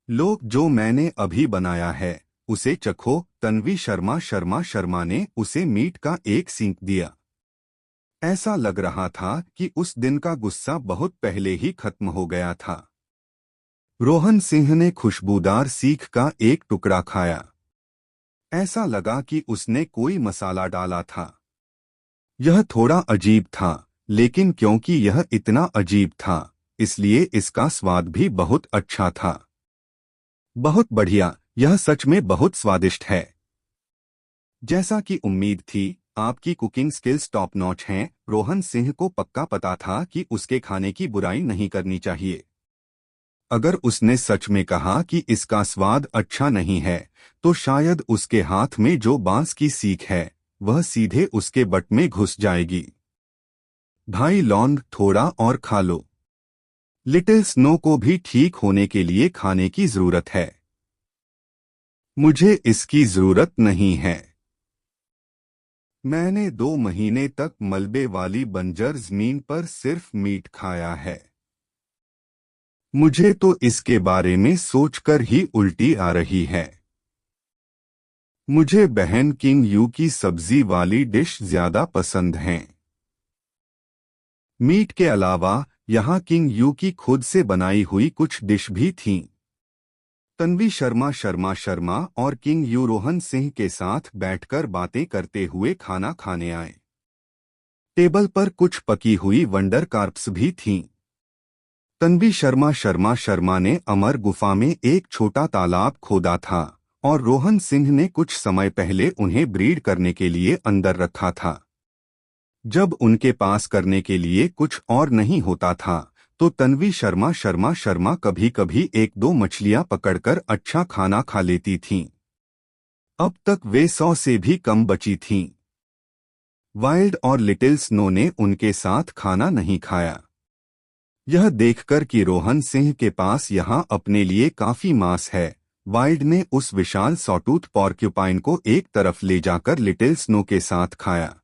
लो, जो मैंने अभी बनाया है उसे चखो। तन्वी शर्मा शर्मा शर्मा ने उसे मीट का एक सींक दिया। ऐसा लग रहा था कि उस दिन का गुस्सा बहुत पहले ही खत्म हो गया था। रोहन सिंह ने खुशबूदार सीख का एक टुकड़ा खाया। ऐसा लगा कि उसने कोई मसाला डाला था। यह थोड़ा अजीब था, लेकिन क्योंकि यह इतना अजीब था इसलिए इसका स्वाद भी बहुत अच्छा था। बहुत बढ़िया, यह सच में बहुत स्वादिष्ट है। जैसा कि उम्मीद थी, आपकी कुकिंग स्किल्स टॉप नॉच हैं। रोहन सिंह को पक्का पता था कि उसके खाने की बुराई नहीं करनी चाहिए। अगर उसने सच में कहा कि इसका स्वाद अच्छा नहीं है तो शायद उसके हाथ में जो बांस की सीख है वह सीधे उसके बट में घुस जाएगी। भाई लॉन्ग, थोड़ा और खा लो। लिटिल स्नो को भी ठीक होने के लिए खाने की जरूरत है। मुझे इसकी जरूरत नहीं है। मैंने 2 महीने तक मलबे वाली बंजर जमीन पर सिर्फ मीट खाया है। मुझे तो इसके बारे में सोचकर ही उल्टी आ रही है। मुझे बहन किंग यू की सब्जी वाली डिश ज्यादा पसंद हैं। मीट के अलावा यहाँ किंग यू की खुद से बनाई हुई कुछ डिश भी थीं। तन्वी शर्मा शर्मा शर्मा और किंग यू रोहन सिंह के साथ बैठकर बातें करते हुए खाना खाने आए। टेबल पर कुछ पकी हुई वंडर कार्प्स भी थीं। तन्वी शर्मा शर्मा शर्मा ने अमर गुफा में एक छोटा तालाब खोदा था और रोहन सिंह ने कुछ समय पहले उन्हें ब्रीड करने के लिए अंदर रखा था। जब उनके पास करने के लिए कुछ और नहीं होता था तो तन्वी शर्मा शर्मा शर्मा कभी कभी 1-2 मछलियां पकड़कर अच्छा खाना खा लेती थीं। अब तक वे 100 से भी कम बची थीं। वाइल्ड और लिटिल स्नो ने उनके साथ खाना नहीं खाया। यह देखकर कि रोहन सिंह के पास यहाँ अपने लिए काफी मांस है, वाइल्ड ने उस विशाल सॉटूथ पॉर्क्यूपाइन को एक तरफ ले जाकर लिटिल स्नो के साथ खाया।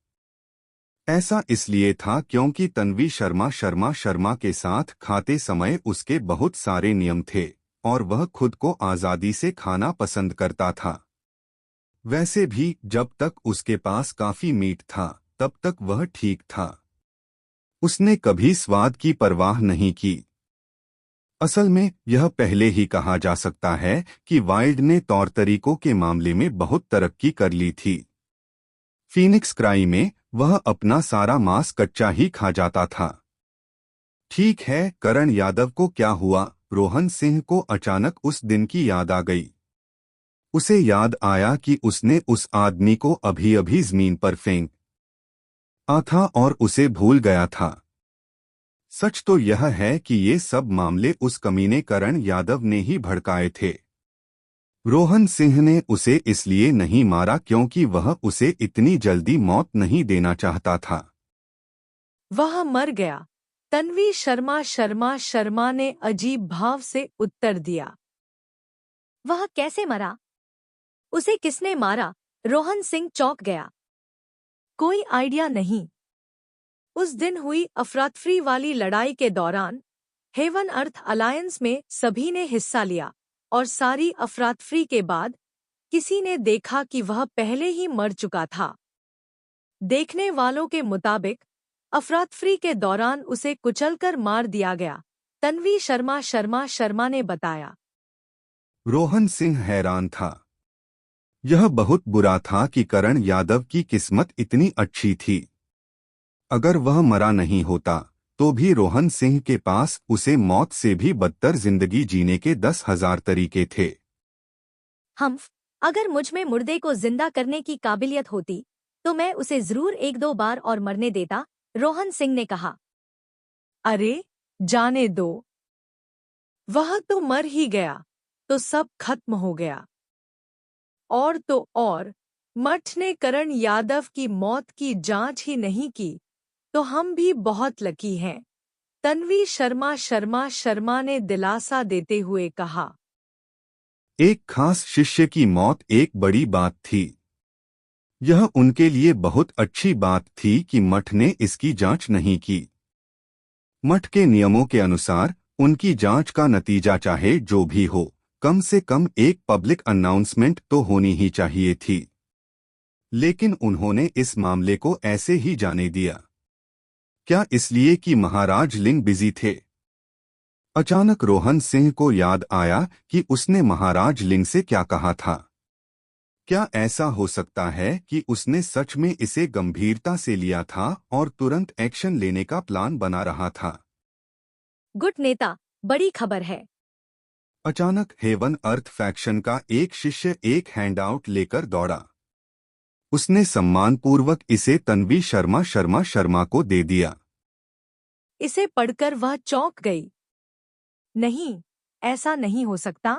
ऐसा इसलिए था क्योंकि तन्वी शर्मा शर्मा शर्मा के साथ खाते समय उसके बहुत सारे नियम थे और वह खुद को आजादी से खाना पसंद करता था। वैसे भी जब तक उसके पास काफी मीट था तब तक वह ठीक था। उसने कभी स्वाद की परवाह नहीं की। असल में यह पहले ही कहा जा सकता है कि वाइल्ड ने तौर तरीकों के मामले में बहुत तरक्की कर ली थी। फीनिक्स क्राई में वह अपना सारा मांस कच्चा ही खा जाता था। ठीक है, करण यादव को क्या हुआ? रोहन सिंह को अचानक उस दिन की याद आ गई। उसे याद आया कि उसने उस आदमी को अभी अभी जमीन पर फेंका था और उसे भूल गया था। सच तो यह है कि ये सब मामले उस कमीने करण यादव ने ही भड़काए थे। रोहन सिंह ने उसे इसलिए नहीं मारा क्योंकि वह उसे इतनी जल्दी मौत नहीं देना चाहता था। वह मर गया, तन्वी शर्मा ने अजीब भाव से उत्तर दिया। वह कैसे मरा? उसे किसने मारा? रोहन सिंह चौंक गया। कोई आइडिया नहीं। उस दिन हुई अफरातफरी वाली लड़ाई के दौरान हेवन अर्थ अलायंस में सभी ने हिस्सा लिया और सारी अफरातफरी के बाद किसी ने देखा कि वह पहले ही मर चुका था। देखने वालों के मुताबिक अफरातफरी के दौरान उसे कुचलकर मार दिया गया, तन्वी शर्मा ने बताया। रोहन सिंह हैरान था। यह बहुत बुरा था कि करण यादव की किस्मत इतनी अच्छी थी। अगर वह मरा नहीं होता तो भी रोहन सिंह के पास उसे मौत से भी बदतर जिंदगी जीने के 10,000 तरीके थे। अगर मुझ में मुर्दे को जिंदा करने की काबिलियत होती तो मैं उसे जरूर 1-2 बार और मरने देता, रोहन सिंह ने कहा। अरे जाने दो, वह तो मर ही गया तो सब खत्म हो गया। और तो और, मठ ने करण यादव की मौत की जांच ही नहीं की, तो हम भी बहुत लकी हैं, तन्वी शर्मा ने दिलासा देते हुए कहा। एक खास शिष्य की मौत एक बड़ी बात थी। यह उनके लिए बहुत अच्छी बात थी कि मठ ने इसकी जांच नहीं की। मठ के नियमों के अनुसार उनकी जांच का नतीजा चाहे जो भी हो, कम से कम एक पब्लिक अनाउंसमेंट तो होनी ही चाहिए थी। लेकिन उन्होंने इस मामले को ऐसे ही जाने दिया। क्या इसलिए कि महाराज लिंग बिजी थे? अचानक रोहन सिंह को याद आया कि उसने महाराज लिंग से क्या कहा था। क्या ऐसा हो सकता है कि उसने सच में इसे गंभीरता से लिया था और तुरंत एक्शन लेने का प्लान बना रहा था? गुड नेता, बड़ी खबर है। अचानक हेवन अर्थ फैक्शन का एक शिष्य एक हैंडआउट लेकर दौड़ा। उसने सम्मानपूर्वक इसे तन्वी शर्मा को दे दिया। इसे पढ़कर वह चौंक गई। नहीं, ऐसा नहीं हो सकता।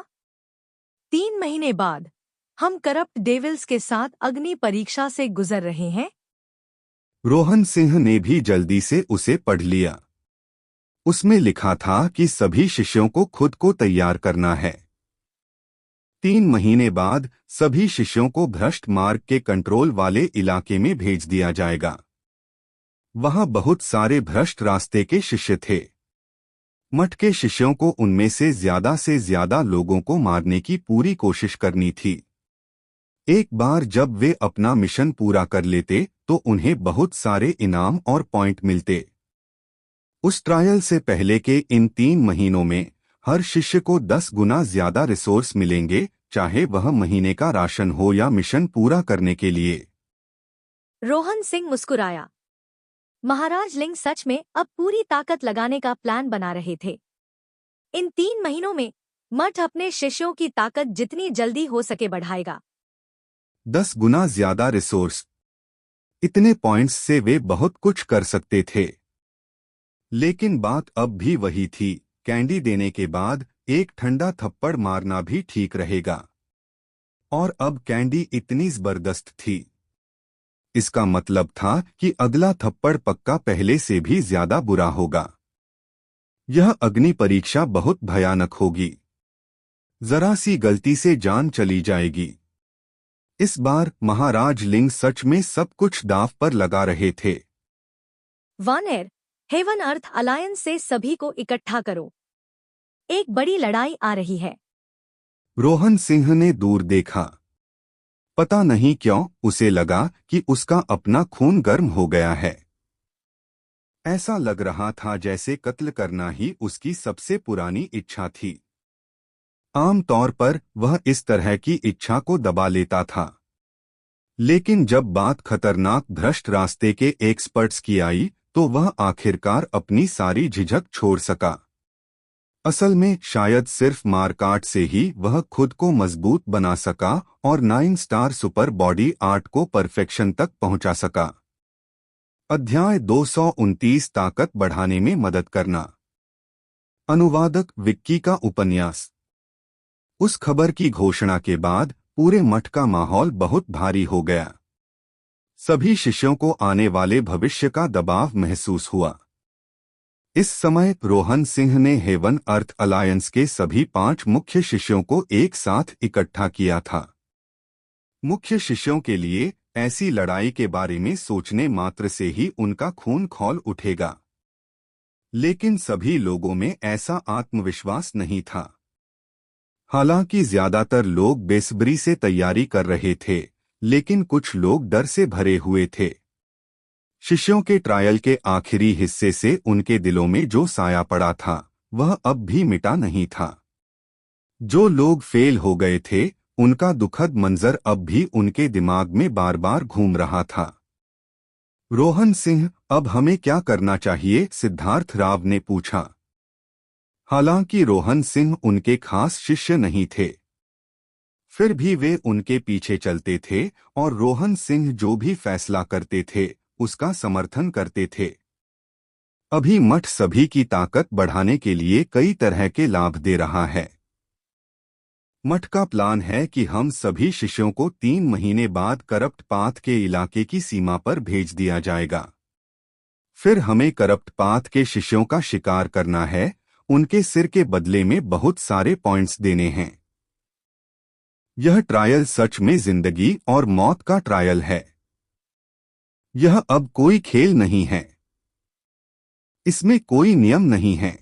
3 महीने बाद हम करप्ट डेविल्स के साथ अग्नि परीक्षा से गुजर रहे हैं। रोहन सिंह ने भी जल्दी से उसे पढ़ लिया। उसमें लिखा था कि सभी शिष्यों को खुद को तैयार करना है। 3 महीने बाद सभी शिष्यों को भ्रष्ट मार्ग के कंट्रोल वाले इलाके में भेज दिया जाएगा। वहां बहुत सारे भ्रष्ट रास्ते के शिष्य थे। मठ के शिष्यों को उनमें से ज्यादा लोगों को मारने की पूरी कोशिश करनी थी। एक बार जब वे अपना मिशन पूरा कर लेते तो उन्हें बहुत सारे इनाम और पॉइंट मिलते। उस ट्रायल से पहले के इन 3 महीनों में हर शिष्य को 10 गुना ज्यादा रिसोर्स मिलेंगे, चाहे वह महीने का राशन हो या मिशन पूरा करने के लिए। रोहन सिंह मुस्कुराया। महाराज लिंग सच में अब पूरी ताकत लगाने का प्लान बना रहे थे। इन 3 महीनों में मठ अपने शिष्यों की ताकत जितनी जल्दी हो सके बढ़ाएगा। 10 गुना ज्यादा रिसोर्स। इतने पॉइंट्स से वे बहुत कुछ कर सकते थे। लेकिन बात अब भी वही थी, कैंडी देने के बाद एक ठंडा थप्पड़ मारना भी ठीक रहेगा। और अब कैंडी इतनी जबरदस्त थी। इसका मतलब था कि अगला थप्पड़ पक्का पहले से भी ज्यादा बुरा होगा। यह अग्नि परीक्षा बहुत भयानक होगी। जरा सी गलती से जान चली जाएगी। इस बार महाराज लिंग सच में सब कुछ दांव पर लगा रहे थे। वानेर, हेवन अर्थ अलायंस से सभी को इकट्ठा करो। एक बड़ी लड़ाई आ रही है। रोहन सिंह ने दूर देखा। पता नहीं क्यों उसे लगा कि उसका अपना खून गर्म हो गया है। ऐसा लग रहा था जैसे कत्ल करना ही उसकी सबसे पुरानी इच्छा थी। आम तौर पर वह इस तरह की इच्छा को दबा लेता था, लेकिन जब बात खतरनाक भ्रष्ट रास्ते के एक्सपर्ट्स की आई तो वह आखिरकार अपनी सारी झिझक छोड़ सका। असल में शायद सिर्फ मारकाट से ही वह खुद को मजबूत बना सका और 9 स्टार सुपर बॉडी आर्ट को परफेक्शन तक पहुंचा सका। अध्याय 229 ताकत बढ़ाने में मदद करना। अनुवादक विक्की का उपन्यास। उस खबर की घोषणा के बाद पूरे मठ का माहौल बहुत भारी हो गया। सभी शिष्यों को आने वाले भविष्य का दबाव महसूस हुआ। इस समय रोहन सिंह ने हेवन अर्थ अलायंस के सभी 5 मुख्य शिष्यों को एक साथ इकट्ठा किया था। मुख्य शिष्यों के लिए ऐसी लड़ाई के बारे में सोचने मात्र से ही उनका खून खौल उठेगा, लेकिन सभी लोगों में ऐसा आत्मविश्वास नहीं था। हालांकि ज्यादातर लोग बेसब्री से तैयारी कर रहे थे, लेकिन कुछ लोग डर से भरे हुए थे। शिष्यों के ट्रायल के आखिरी हिस्से से उनके दिलों में जो साया पड़ा था वह अब भी मिटा नहीं था। जो लोग फेल हो गए थे उनका दुखद मंजर अब भी उनके दिमाग में बार बार घूम रहा था। रोहन सिंह, अब हमें क्या करना चाहिए? सिद्धार्थ राव ने पूछा। हालांकि रोहन सिंह उनके खास शिष्य नहीं थे, फिर भी वे उनके पीछे चलते थे और रोहन सिंह जो भी फैसला करते थे उसका समर्थन करते थे। अभी मठ सभी की ताकत बढ़ाने के लिए कई तरह के लाभ दे रहा है। मठ का प्लान है कि हम सभी शिष्यों को 3 महीने बाद करप्ट पाथ के इलाके की सीमा पर भेज दिया जाएगा। फिर हमें करप्ट पाथ के शिष्यों का शिकार करना है, उनके सिर के बदले में बहुत सारे पॉइंट्स देने हैं। यह ट्रायल सच में जिंदगी और मौत का ट्रायल है। यह अब कोई खेल नहीं है। इसमें कोई नियम नहीं है।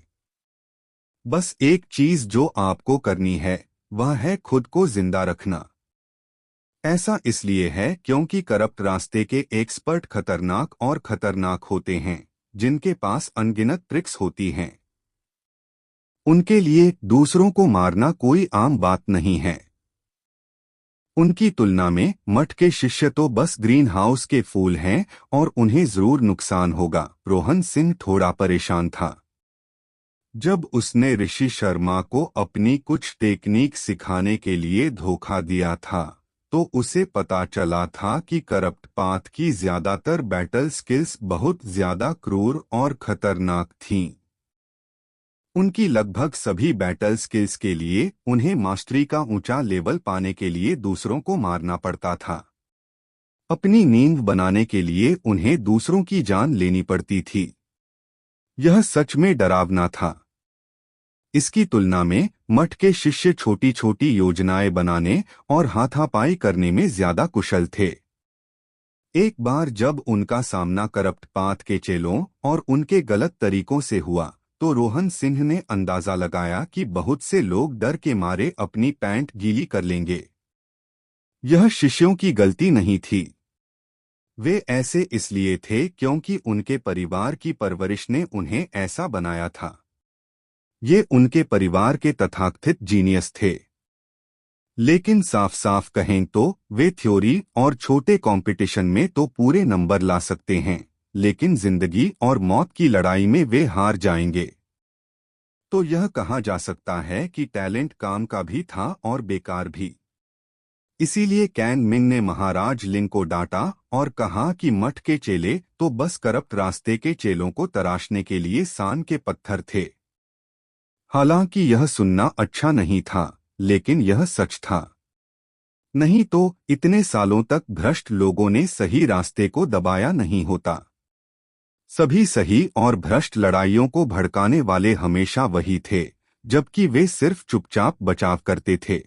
बस एक चीज जो आपको करनी है वह है खुद को जिंदा रखना। ऐसा इसलिए है क्योंकि करप्ट रास्ते के एक्सपर्ट खतरनाक और खतरनाक होते हैं, जिनके पास अनगिनत ट्रिक्स होती हैं। उनके लिए दूसरों को मारना कोई आम बात नहीं है। उनकी तुलना में मठ के शिष्य तो बस ग्रीन हाउस के फूल हैं और उन्हें जरूर नुकसान होगा। रोहन सिंह थोड़ा परेशान था। जब उसने ऋषि शर्मा को अपनी कुछ टेक्निक सिखाने के लिए धोखा दिया था तो उसे पता चला था कि करप्ट पाथ की ज्यादातर बैटल स्किल्स बहुत ज्यादा क्रूर और खतरनाक थीं। उनकी लगभग सभी बैटल स्किल्स के लिए उन्हें मास्टरी का ऊंचा लेवल पाने के लिए दूसरों को मारना पड़ता था। अपनी नींव बनाने के लिए उन्हें दूसरों की जान लेनी पड़ती थी। यह सच में डरावना था। इसकी तुलना में मठ के शिष्य छोटी छोटी योजनाएं बनाने और हाथापाई करने में ज्यादा कुशल थे। एक बार जब उनका सामना करप्ट पाथ के चेलों और उनके गलत तरीकों से हुआ तो रोहन सिंह ने अंदाजा लगाया कि बहुत से लोग डर के मारे अपनी पैंट गीली कर लेंगे। यह शिष्यों की गलती नहीं थी। वे ऐसे इसलिए थे क्योंकि उनके परिवार की परवरिश ने उन्हें ऐसा बनाया था। ये उनके परिवार के तथाकथित जीनियस थे। लेकिन साफ साफ कहें तो वे थ्योरी और छोटे कंपटीशन में तो पूरे नंबर ला सकते हैं, लेकिन जिंदगी और मौत की लड़ाई में वे हार जाएंगे। तो यह कहा जा सकता है कि टैलेंट काम का भी था और बेकार भी। इसीलिए कैन मिंग ने महाराज लिंग को डांटा और कहा कि मठ के चेले तो बस करप्ट रास्ते के चेलों को तराशने के लिए सान के पत्थर थे। हालांकि यह सुनना अच्छा नहीं था, लेकिन यह सच था। नहीं तो इतने सालों तक भ्रष्ट लोगों ने सही रास्ते को दबाया नहीं होता। सभी सही और भ्रष्ट लड़ाइयों को भड़काने वाले हमेशा वही थे, जबकि वे सिर्फ चुपचाप बचाव करते थे।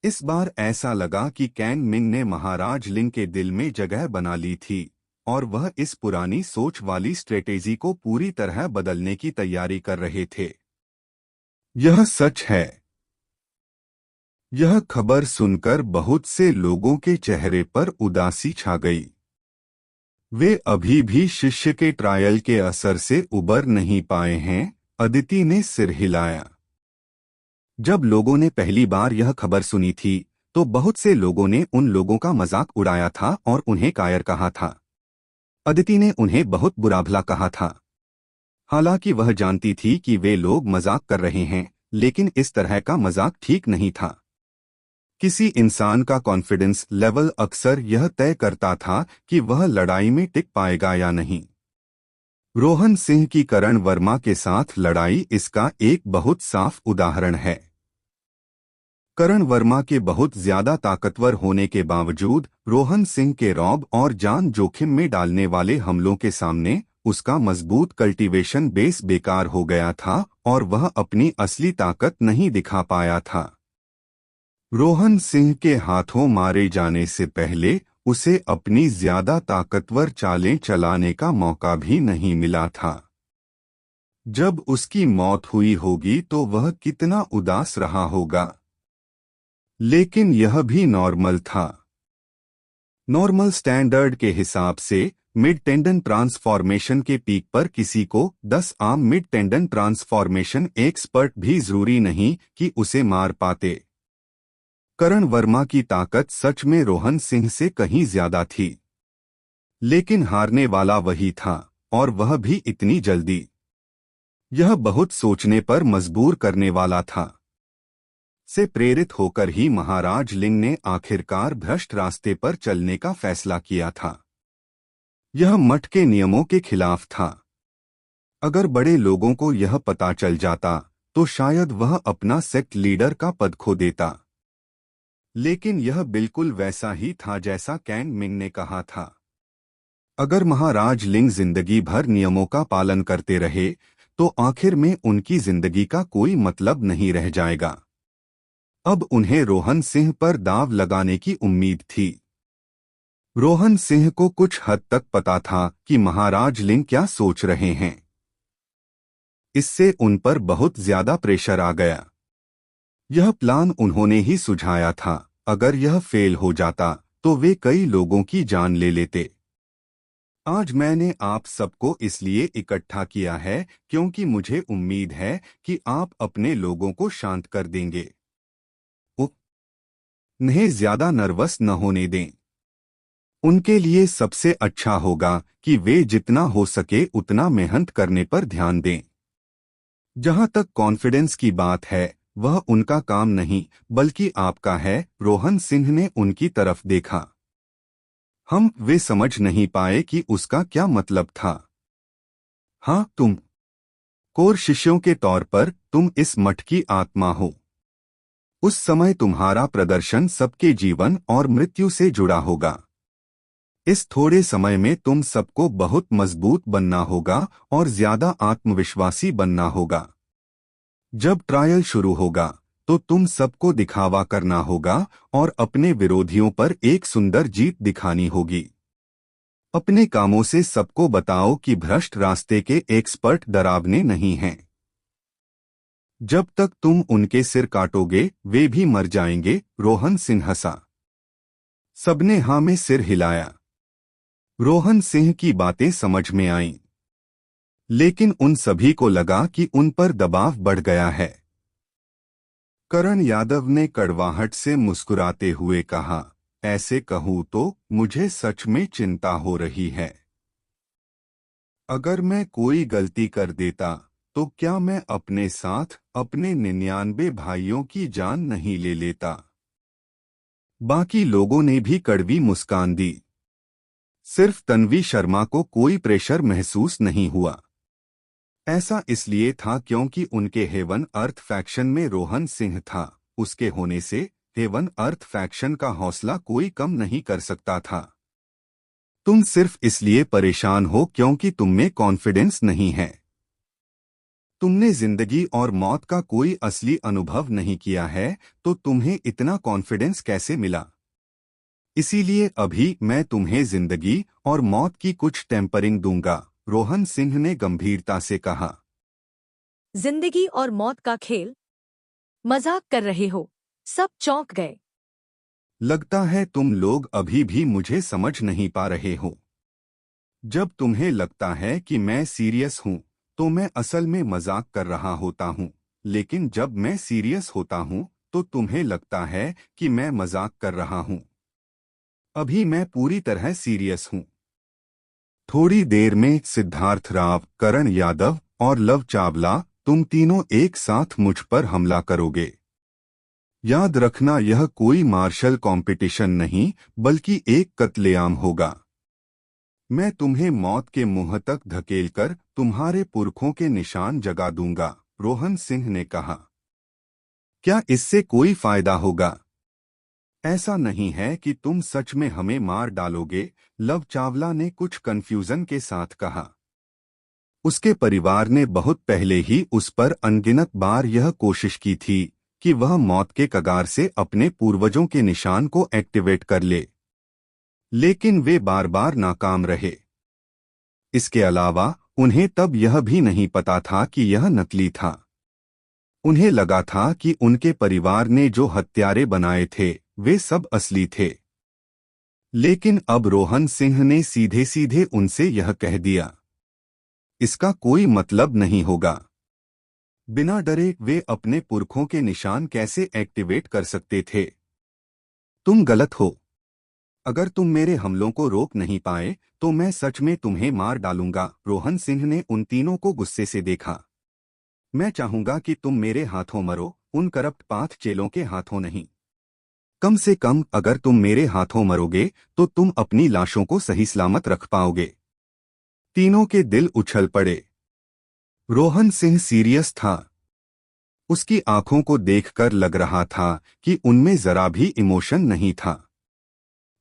इस बार ऐसा लगा कि कैन मिंग ने महाराज लिंग के दिल में जगह बना ली थी और वह इस पुरानी सोच वाली स्ट्रेटेजी को पूरी तरह बदलने की तैयारी कर रहे थे। यह सच है। यह खबर सुनकर बहुत से लोगों के चेहरे पर उदासी छा गई। वे अभी भी शिष्य के ट्रायल के असर से उबर नहीं पाए हैं। अदिति ने सिर हिलाया। जब लोगों ने पहली बार यह खबर सुनी थी तो बहुत से लोगों ने उन लोगों का मजाक उड़ाया था और उन्हें कायर कहा था। अदिति ने उन्हें बहुत बुरा भला कहा था। हालांकि वह जानती थी कि वे लोग मजाक कर रहे हैं, लेकिन इस तरह का मजाक ठीक नहीं था। किसी इंसान का कॉन्फिडेंस लेवल अक्सर यह तय करता था कि वह लड़ाई में टिक पाएगा या नहीं। रोहन सिंह की करण वर्मा के साथ लड़ाई इसका एक बहुत साफ उदाहरण है। करण वर्मा के बहुत ज्यादा ताकतवर होने के बावजूद रोहन सिंह के रौब और जान जोखिम में डालने वाले हमलों के सामने उसका मजबूत कल्टीवेशन बेस बेकार हो गया था और वह अपनी असली ताकत नहीं दिखा पाया था। रोहन सिंह के हाथों मारे जाने से पहले उसे अपनी ज्यादा ताकतवर चालें चलाने का मौका भी नहीं मिला था। जब उसकी मौत हुई होगी तो वह कितना उदास रहा होगा। लेकिन यह भी नॉर्मल था। नॉर्मल स्टैंडर्ड के हिसाब से मिड टेंडन ट्रांसफॉर्मेशन के पीक पर किसी को 10 आम मिड टेंडन ट्रांसफॉर्मेशन एक्सपर्ट भी जरूरी नहीं कि उसे मार पाते। करण वर्मा की ताकत सच में रोहन सिंह से कहीं ज्यादा थी, लेकिन हारने वाला वही था, और वह भी इतनी जल्दी। यह बहुत सोचने पर मजबूर करने वाला था। से प्रेरित होकर ही महाराज लिंग ने आखिरकार भ्रष्ट रास्ते पर चलने का फैसला किया था। यह मठ के नियमों के खिलाफ था। अगर बड़े लोगों को यह पता चल जाता तो शायद वह अपना सेक्ट लीडर का पद खो देता। लेकिन यह बिल्कुल वैसा ही था जैसा कैन मिंग ने कहा था। अगर महाराज लिंग जिंदगी भर नियमों का पालन करते रहे तो आखिर में उनकी जिंदगी का कोई मतलब नहीं रह जाएगा। अब उन्हें रोहन सिंह पर दाव लगाने की उम्मीद थी। रोहन सिंह को कुछ हद तक पता था कि महाराज लिंग क्या सोच रहे हैं। इससे उन पर बहुत ज्यादा प्रेशर आ गया। यह प्लान उन्होंने ही सुझाया था। अगर यह फेल हो जाता तो वे कई लोगों की जान ले लेते। आज मैंने आप सबको इसलिए इकट्ठा किया है क्योंकि मुझे उम्मीद है कि आप अपने लोगों को शांत कर देंगे। उन्हें ज्यादा नर्वस न होने दें। उनके लिए सबसे अच्छा होगा कि वे जितना हो सके उतना मेहनत करने पर ध्यान दें। जहां तक कॉन्फिडेंस की बात है वह उनका काम नहीं बल्कि आपका है। रोहन सिंह ने उनकी तरफ देखा। वे समझ नहीं पाए कि उसका क्या मतलब था। हाँ, तुम कोर शिष्यों के तौर पर तुम इस मठ की आत्मा हो। उस समय तुम्हारा प्रदर्शन सबके जीवन और मृत्यु से जुड़ा होगा। इस थोड़े समय में तुम सबको बहुत मजबूत बनना होगा और ज्यादा आत्मविश्वासी बनना होगा। जब ट्रायल शुरू होगा तो तुम सबको दिखावा करना होगा और अपने विरोधियों पर एक सुंदर जीत दिखानी होगी। अपने कामों से सबको बताओ कि भ्रष्ट रास्ते के एक्सपर्ट डरावने नहीं हैं। जब तक तुम उनके सिर काटोगे वे भी मर जाएंगे। रोहन सिंह हंसा। सबने हाँ में सिर हिलाया। रोहन सिंह की बातें समझ में आईं, लेकिन उन सभी को लगा कि उन पर दबाव बढ़ गया है। करण यादव ने कड़वाहट से मुस्कुराते हुए कहा, ऐसे कहूं तो मुझे सच में चिंता हो रही है। अगर मैं कोई गलती कर देता तो क्या मैं अपने साथ अपने 99 भाइयों की जान नहीं ले लेता। बाकी लोगों ने भी कड़वी मुस्कान दी। सिर्फ तन्वी शर्मा को कोई प्रेशर महसूस नहीं हुआ। ऐसा इसलिए था क्योंकि उनके हेवन अर्थ फैक्शन में रोहन सिंह था। उसके होने से हेवन अर्थ फैक्शन का हौसला कोई कम नहीं कर सकता था। तुम सिर्फ इसलिए परेशान हो क्योंकि तुममें कॉन्फिडेंस नहीं है। तुमने जिंदगी और मौत का कोई असली अनुभव नहीं किया है तो तुम्हें इतना कॉन्फिडेंस कैसे मिला। इसीलिए अभी मैं तुम्हें जिंदगी और मौत की कुछ टेम्परिंग दूंगा। रोहन सिंह ने गंभीरता से कहा। जिंदगी और मौत का खेल? मजाक कर रहे हो? सब चौंक गए। लगता है तुम लोग अभी भी मुझे समझ नहीं पा रहे हो। जब तुम्हें लगता है कि मैं सीरियस हूं, तो मैं असल में मजाक कर रहा होता हूं। लेकिन जब मैं सीरियस होता हूं, तो तुम्हें लगता है कि मैं मजाक कर रहा हूं। अभी मैं पूरी तरह सीरियस हूं। थोड़ी देर में सिद्धार्थ राव, करण यादव और लव चावला, तुम तीनों एक साथ मुझ पर हमला करोगे। याद रखना, यह कोई मार्शल कंपटीशन नहीं, बल्कि एक कत्लेआम होगा। मैं तुम्हें मौत के मुंह तक धकेलकर तुम्हारे पुरखों के निशान जगा दूंगा, रोहन सिंह ने कहा। क्या इससे कोई फायदा होगा? ऐसा नहीं है कि तुम सच में हमें मार डालोगे, लव चावला ने कुछ कंफ्यूजन के साथ कहा। उसके परिवार ने बहुत पहले ही उस पर अनगिनत बार यह कोशिश की थी कि वह मौत के कगार से अपने पूर्वजों के निशान को एक्टिवेट कर ले, लेकिन वे बार बार नाकाम रहे। इसके अलावा उन्हें तब यह भी नहीं पता था कि यह नकली था। उन्हें लगा था कि उनके परिवार ने जो हत्यारे बनाए थे वे सब असली थे। लेकिन अब रोहन सिंह ने सीधे सीधे उनसे यह कह दिया, इसका कोई मतलब नहीं होगा। बिना डरे वे अपने पुरखों के निशान कैसे एक्टिवेट कर सकते थे? तुम गलत हो। अगर तुम मेरे हमलों को रोक नहीं पाए, तो मैं सच में तुम्हें मार डालूंगा, रोहन सिंह ने उन तीनों को गुस्से से देखा। मैं चाहूंगा कि तुम मेरे हाथों मरो, उन करप्ट पाथ चेलों के हाथों नहीं। कम से कम अगर तुम मेरे हाथों मरोगे, तो तुम अपनी लाशों को सही सलामत रख पाओगे। तीनों के दिल उछल पड़े। रोहन सिंह सीरियस था। उसकी आंखों को देखकर लग रहा था कि उनमें जरा भी इमोशन नहीं था।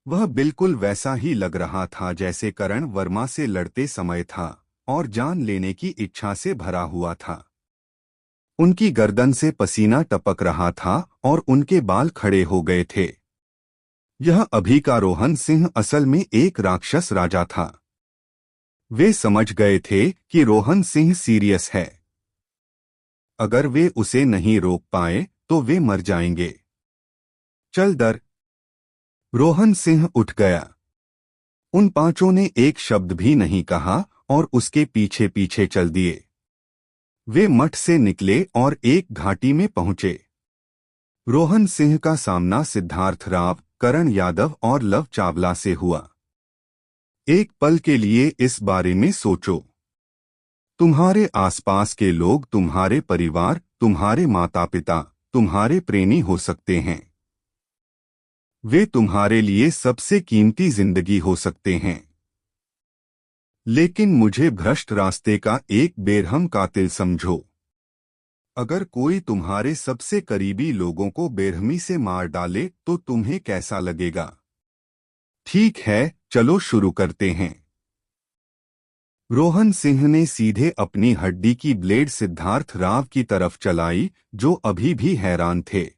वह बिल्कुल वैसा ही लग रहा था जैसे करण वर्मा से लड़ते समय था, और जान लेने की इच्छा से भरा हुआ था। उनकी गर्दन से पसीना टपक रहा था और उनके बाल खड़े हो गए थे। यह अभी का रोहन सिंह असल में एक राक्षस राजा था। वे समझ गए थे कि रोहन सिंह सीरियस है। अगर वे उसे नहीं रोक पाए तो वे मर जाएंगे। चल दर। रोहन सिंह उठ गया। उन पांचों ने एक शब्द भी नहीं कहा और उसके पीछे पीछे चल दिए। वे मठ से निकले और एक घाटी में पहुंचे। रोहन सिंह का सामना सिद्धार्थ राव, करण यादव और लव चावला से हुआ। एक पल के लिए इस बारे में सोचो। तुम्हारे आसपास के लोग तुम्हारे परिवार, तुम्हारे माता पिता, तुम्हारे प्रेमी हो सकते हैं। वे तुम्हारे लिए सबसे कीमती जिंदगी हो सकते हैं। लेकिन मुझे भ्रष्ट रास्ते का एक बेरहम कातिल समझो। अगर कोई तुम्हारे सबसे करीबी लोगों को बेरहमी से मार डाले तो तुम्हें कैसा लगेगा? ठीक है, चलो शुरू करते हैं। रोहन सिंह ने सीधे अपनी हड्डी की ब्लेड सिद्धार्थ राव की तरफ चलाई, जो अभी भी हैरान थे।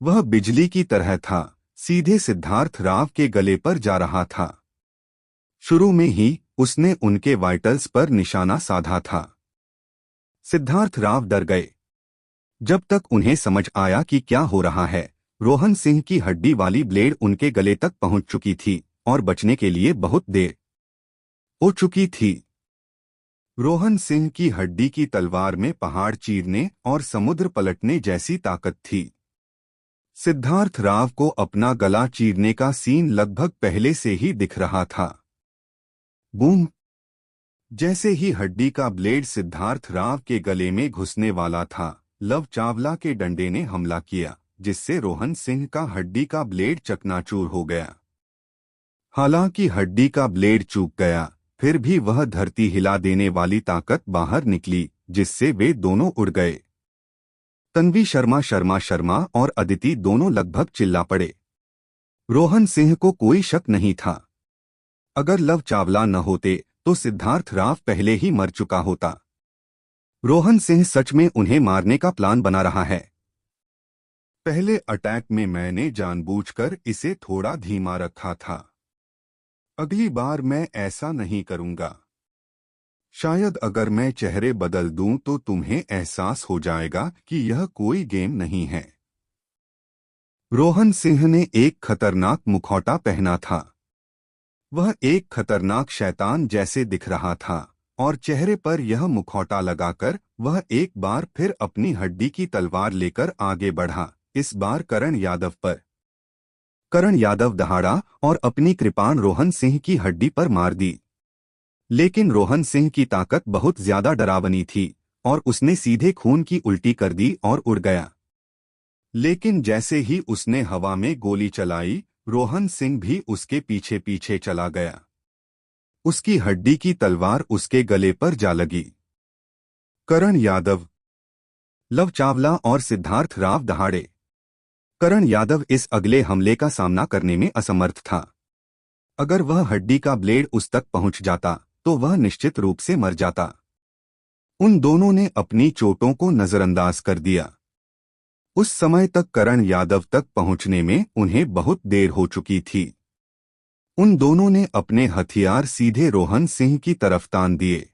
वह बिजली की तरह था, सीधे सिद्धार्थ राव के गले पर जा रहा था। शुरू में ही उसने उनके वाइटल्स पर निशाना साधा था। सिद्धार्थ राव डर गए। जब तक उन्हें समझ आया कि क्या हो रहा है, रोहन सिंह की हड्डी वाली ब्लेड उनके गले तक पहुंच चुकी थी और बचने के लिए बहुत देर हो चुकी थी। रोहन सिंह की हड्डी की तलवार में पहाड़ चीरने और समुद्र पलटने जैसी ताकत थी। सिद्धार्थ राव को अपना गला चीरने का सीन लगभग पहले से ही दिख रहा था। बूम! जैसे ही हड्डी का ब्लेड सिद्धार्थ राव के गले में घुसने वाला था, लव चावला के डंडे ने हमला किया, जिससे रोहन सिंह का हड्डी का ब्लेड चकनाचूर हो गया। हालांकि हड्डी का ब्लेड चूक गया, फिर भी वह धरती हिला देने वाली ताकत बाहर निकली, जिससे वे दोनों उड़ गए। तन्वी शर्मा शर्मा शर्मा और अदिति दोनों लगभग चिल्ला पड़े। रोहन सिंह को कोई शक नहीं था। अगर लव चावला न होते तो सिद्धार्थ राव पहले ही मर चुका होता। रोहन सिंह सच में उन्हें मारने का प्लान बना रहा है। पहले अटैक में मैंने जानबूझकर इसे थोड़ा धीमा रखा था। अगली बार मैं ऐसा नहीं करूंगा। शायद अगर मैं चेहरे बदल दूं तो तुम्हें एहसास हो जाएगा कि यह कोई गेम नहीं है। रोहन सिंह ने एक खतरनाक मुखौटा पहना था। वह एक खतरनाक शैतान जैसे दिख रहा था और चेहरे पर यह मुखौटा लगाकर वह एक बार फिर अपनी हड्डी की तलवार लेकर आगे बढ़ा, इस बार करण यादव पर। करण यादव दहाड़ा और अपनी कृपाण रोहन सिंह की हड्डी पर मार दी। लेकिन रोहन सिंह की ताकत बहुत ज्यादा डरावनी थी और उसने सीधे खून की उल्टी कर दी और उड़ गया। लेकिन जैसे ही उसने हवा में गोली चलाई, रोहन सिंह भी उसके पीछे पीछे चला गया। उसकी हड्डी की तलवार उसके गले पर जा लगी। करण यादव, लव चावला और सिद्धार्थ राव दहाड़े। करण यादव इस अगले हमले का सामना करने में असमर्थ था। अगर वह हड्डी का ब्लेड उस तक पहुंच जाता तो वह निश्चित रूप से मर जाता। उन दोनों ने अपनी चोटों को नजरअंदाज कर दिया। उस समय तक करण यादव तक पहुंचने में उन्हें बहुत देर हो चुकी थी। उन दोनों ने अपने हथियार सीधे रोहन सिंह की तरफ तान दिए।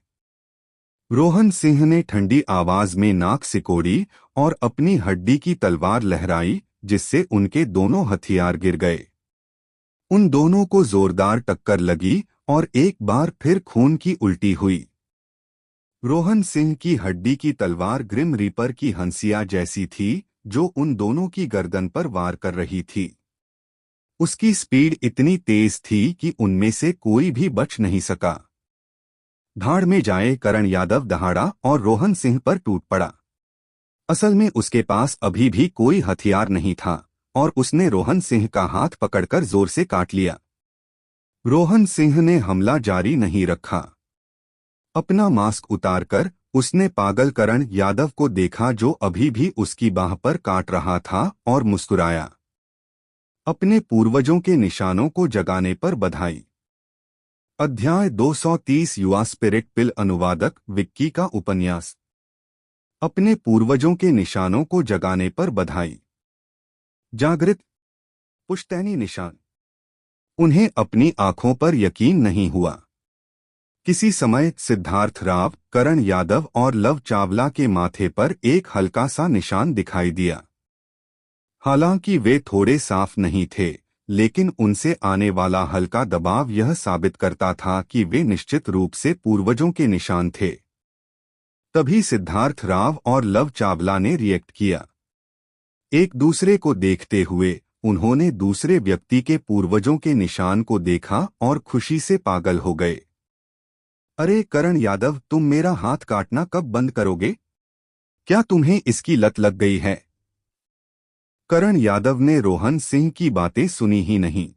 रोहन सिंह ने ठंडी आवाज में नाक सिकोड़ी और अपनी हड्डी की तलवार लहराई, जिससे उनके दोनों हथियार गिर गए। उन दोनों को जोरदार टक्कर लगी और एक बार फिर खून की उल्टी हुई। रोहन सिंह की हड्डी की तलवार ग्रिम रीपर की हंसिया जैसी थी, जो उन दोनों की गर्दन पर वार कर रही थी। उसकी स्पीड इतनी तेज थी कि उनमें से कोई भी बच नहीं सका। भाड़ में जाए, करण यादव दहाड़ा और रोहन सिंह पर टूट पड़ा। असल में उसके पास अभी भी कोई हथियार नहीं था और उसने रोहन सिंह का हाथ पकड़कर जोर से काट लिया। रोहन सिंह ने हमला जारी नहीं रखा। अपना मास्क उतारकर उसने पागल करण यादव को देखा, जो अभी भी उसकी बाह पर काट रहा था, और मुस्कुराया। अपने पूर्वजों के निशानों को जगाने पर बधाई। अध्याय 230 युवा स्पिरिट पिल। अनुवादक विक्की का उपन्यास। अपने पूर्वजों के निशानों को जगाने पर बधाई। जागृत पुश्तैनी निशान। उन्हें अपनी आंखों पर यकीन नहीं हुआ। किसी समय सिद्धार्थ राव, करण यादव और लव चावला के माथे पर एक हल्का सा निशान दिखाई दिया। हालांकि वे थोड़े साफ नहीं थे, लेकिन उनसे आने वाला हल्का दबाव यह साबित करता था कि वे निश्चित रूप से पूर्वजों के निशान थे। तभी सिद्धार्थ राव और लव चावला ने रिएक्ट किया। एक दूसरे को देखते हुए उन्होंने दूसरे व्यक्ति के पूर्वजों के निशान को देखा और खुशी से पागल हो गए। अरे करण यादव, तुम मेरा हाथ काटना कब बंद करोगे? क्या तुम्हें इसकी लत लग गई है? करण यादव ने रोहन सिंह की बातें सुनी ही नहीं।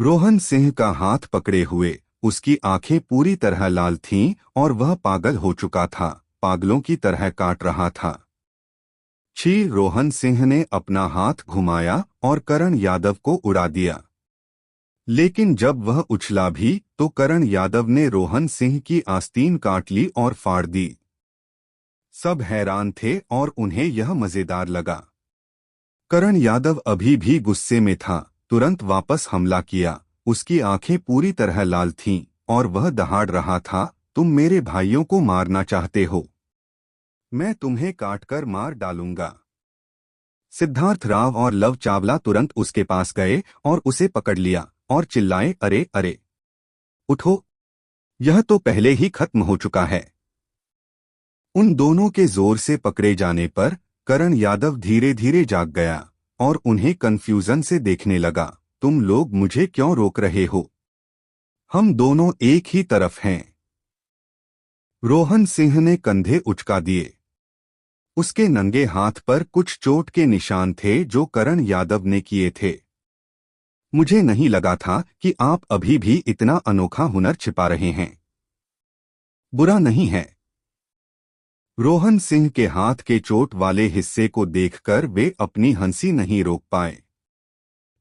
रोहन सिंह का हाथ पकड़े हुए उसकी आंखें पूरी तरह लाल थीं और वह पागल हो चुका था, पागलों की तरह काट रहा था। छी! रोहन सिंह ने अपना हाथ घुमाया और करण यादव को उड़ा दिया। लेकिन जब वह उछला भी तो करण यादव ने रोहन सिंह की आस्तीन काट ली और फाड़ दी। सब हैरान थे और उन्हें यह मजेदार लगा। करण यादव अभी भी गुस्से में था, तुरंत वापस हमला किया। उसकी आंखें पूरी तरह लाल थीं और वह दहाड़ रहा था, तुम मेरे भाइयों को मारना चाहते हो? मैं तुम्हें काटकर मार डालूंगा। सिद्धार्थ राव और लव चावला तुरंत उसके पास गए और उसे पकड़ लिया और चिल्लाए, अरे अरे, उठो, यह तो पहले ही खत्म हो चुका है। उन दोनों के जोर से पकड़े जाने पर करण यादव धीरे धीरे जाग गया और उन्हें कंफ्यूजन से देखने लगा। तुम लोग मुझे क्यों रोक रहे हो? हम दोनों एक ही तरफ हैं। रोहन सिंह ने कंधे उचका दिए। उसके नंगे हाथ पर कुछ चोट के निशान थे जो करण यादव ने किए थे। मुझे नहीं लगा था कि आप अभी भी इतना अनोखा हुनर छिपा रहे हैं। बुरा नहीं है। रोहन सिंह के हाथ के चोट वाले हिस्से को देखकर वे अपनी हंसी नहीं रोक पाए।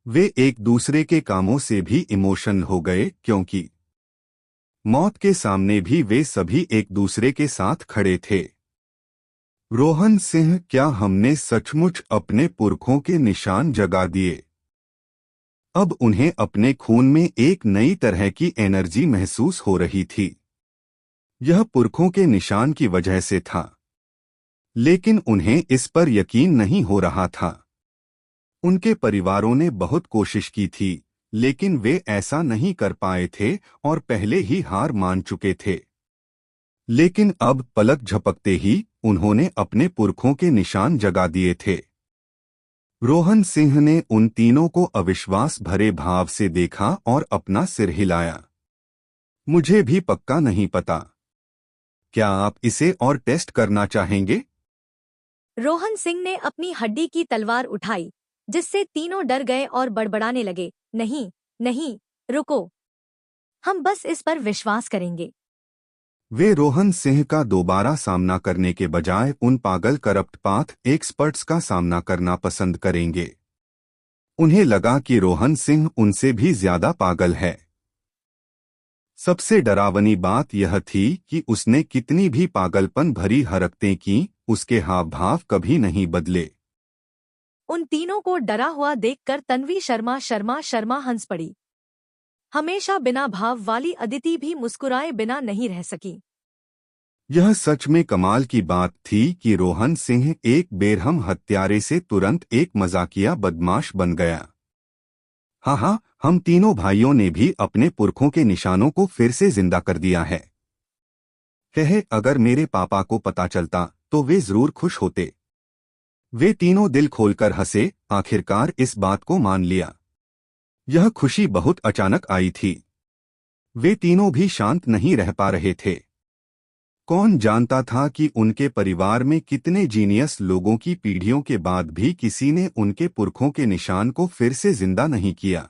वे एक दूसरे के कामों से भी इमोशनल हो गए, क्योंकि मौत के सामने भी वे सभी एक दूसरे के साथ खड़े थे। रोहन सिंह, क्या हमने सचमुच अपने पुरखों के निशान जगा दिए? अब उन्हें अपने खून में एक नई तरह की एनर्जी महसूस हो रही थी। यह पुरखों के निशान की वजह से था, लेकिन उन्हें इस पर यकीन नहीं हो रहा था। उनके परिवारों ने बहुत कोशिश की थी, लेकिन वे ऐसा नहीं कर पाए थे और पहले ही हार मान चुके थे। लेकिन अब पलक झपकते ही उन्होंने अपने पुरखों के निशान जगा दिए थे। रोहन सिंह ने उन तीनों को अविश्वास भरे भाव से देखा और अपना सिर हिलाया। मुझे भी पक्का नहीं पता। क्या आप इसे और टेस्ट करना चाहेंगे? रोहन सिंह ने अपनी हड्डी की तलवार उठाई, जिससे तीनों डर गए और बड़बड़ाने लगे, नहीं, नहीं, रुको। हम बस इस पर विश्वास करेंगे। वे रोहन सिंह का दोबारा सामना करने के बजाय उन पागल करप्ट पाथ एक्सपर्ट्स का सामना करना पसंद करेंगे। उन्हें लगा कि रोहन सिंह उनसे भी ज्यादा पागल है। सबसे डरावनी बात यह थी कि उसने कितनी भी पागलपन भरी हरकतें की, उसके हाव भाव कभी नहीं बदले। उन तीनों को डरा हुआ देखकर तन्वी शर्मा शर्मा शर्मा हंस पड़ी। हमेशा बिना भाव वाली अदिति भी मुस्कुराए बिना नहीं रह सकी। यह सच में कमाल की बात थी कि रोहन सिंह एक बेरहम हत्यारे से तुरंत एक मजाकिया बदमाश बन गया। हाँ, हम तीनों भाइयों ने भी अपने पुरखों के निशानों को फिर से जिंदा कर दिया है। अगर मेरे पापा को पता चलता तो वे जरूर खुश होते। वे तीनों दिल खोलकर हंसे, आखिरकार इस बात को मान लिया। यह खुशी बहुत अचानक आई थी। वे तीनों भी शांत नहीं रह पा रहे थे। कौन जानता था कि उनके परिवार में कितने जीनियस लोगों की पीढ़ियों के बाद भी किसी ने उनके पुरखों के निशान को फिर से जिंदा नहीं किया।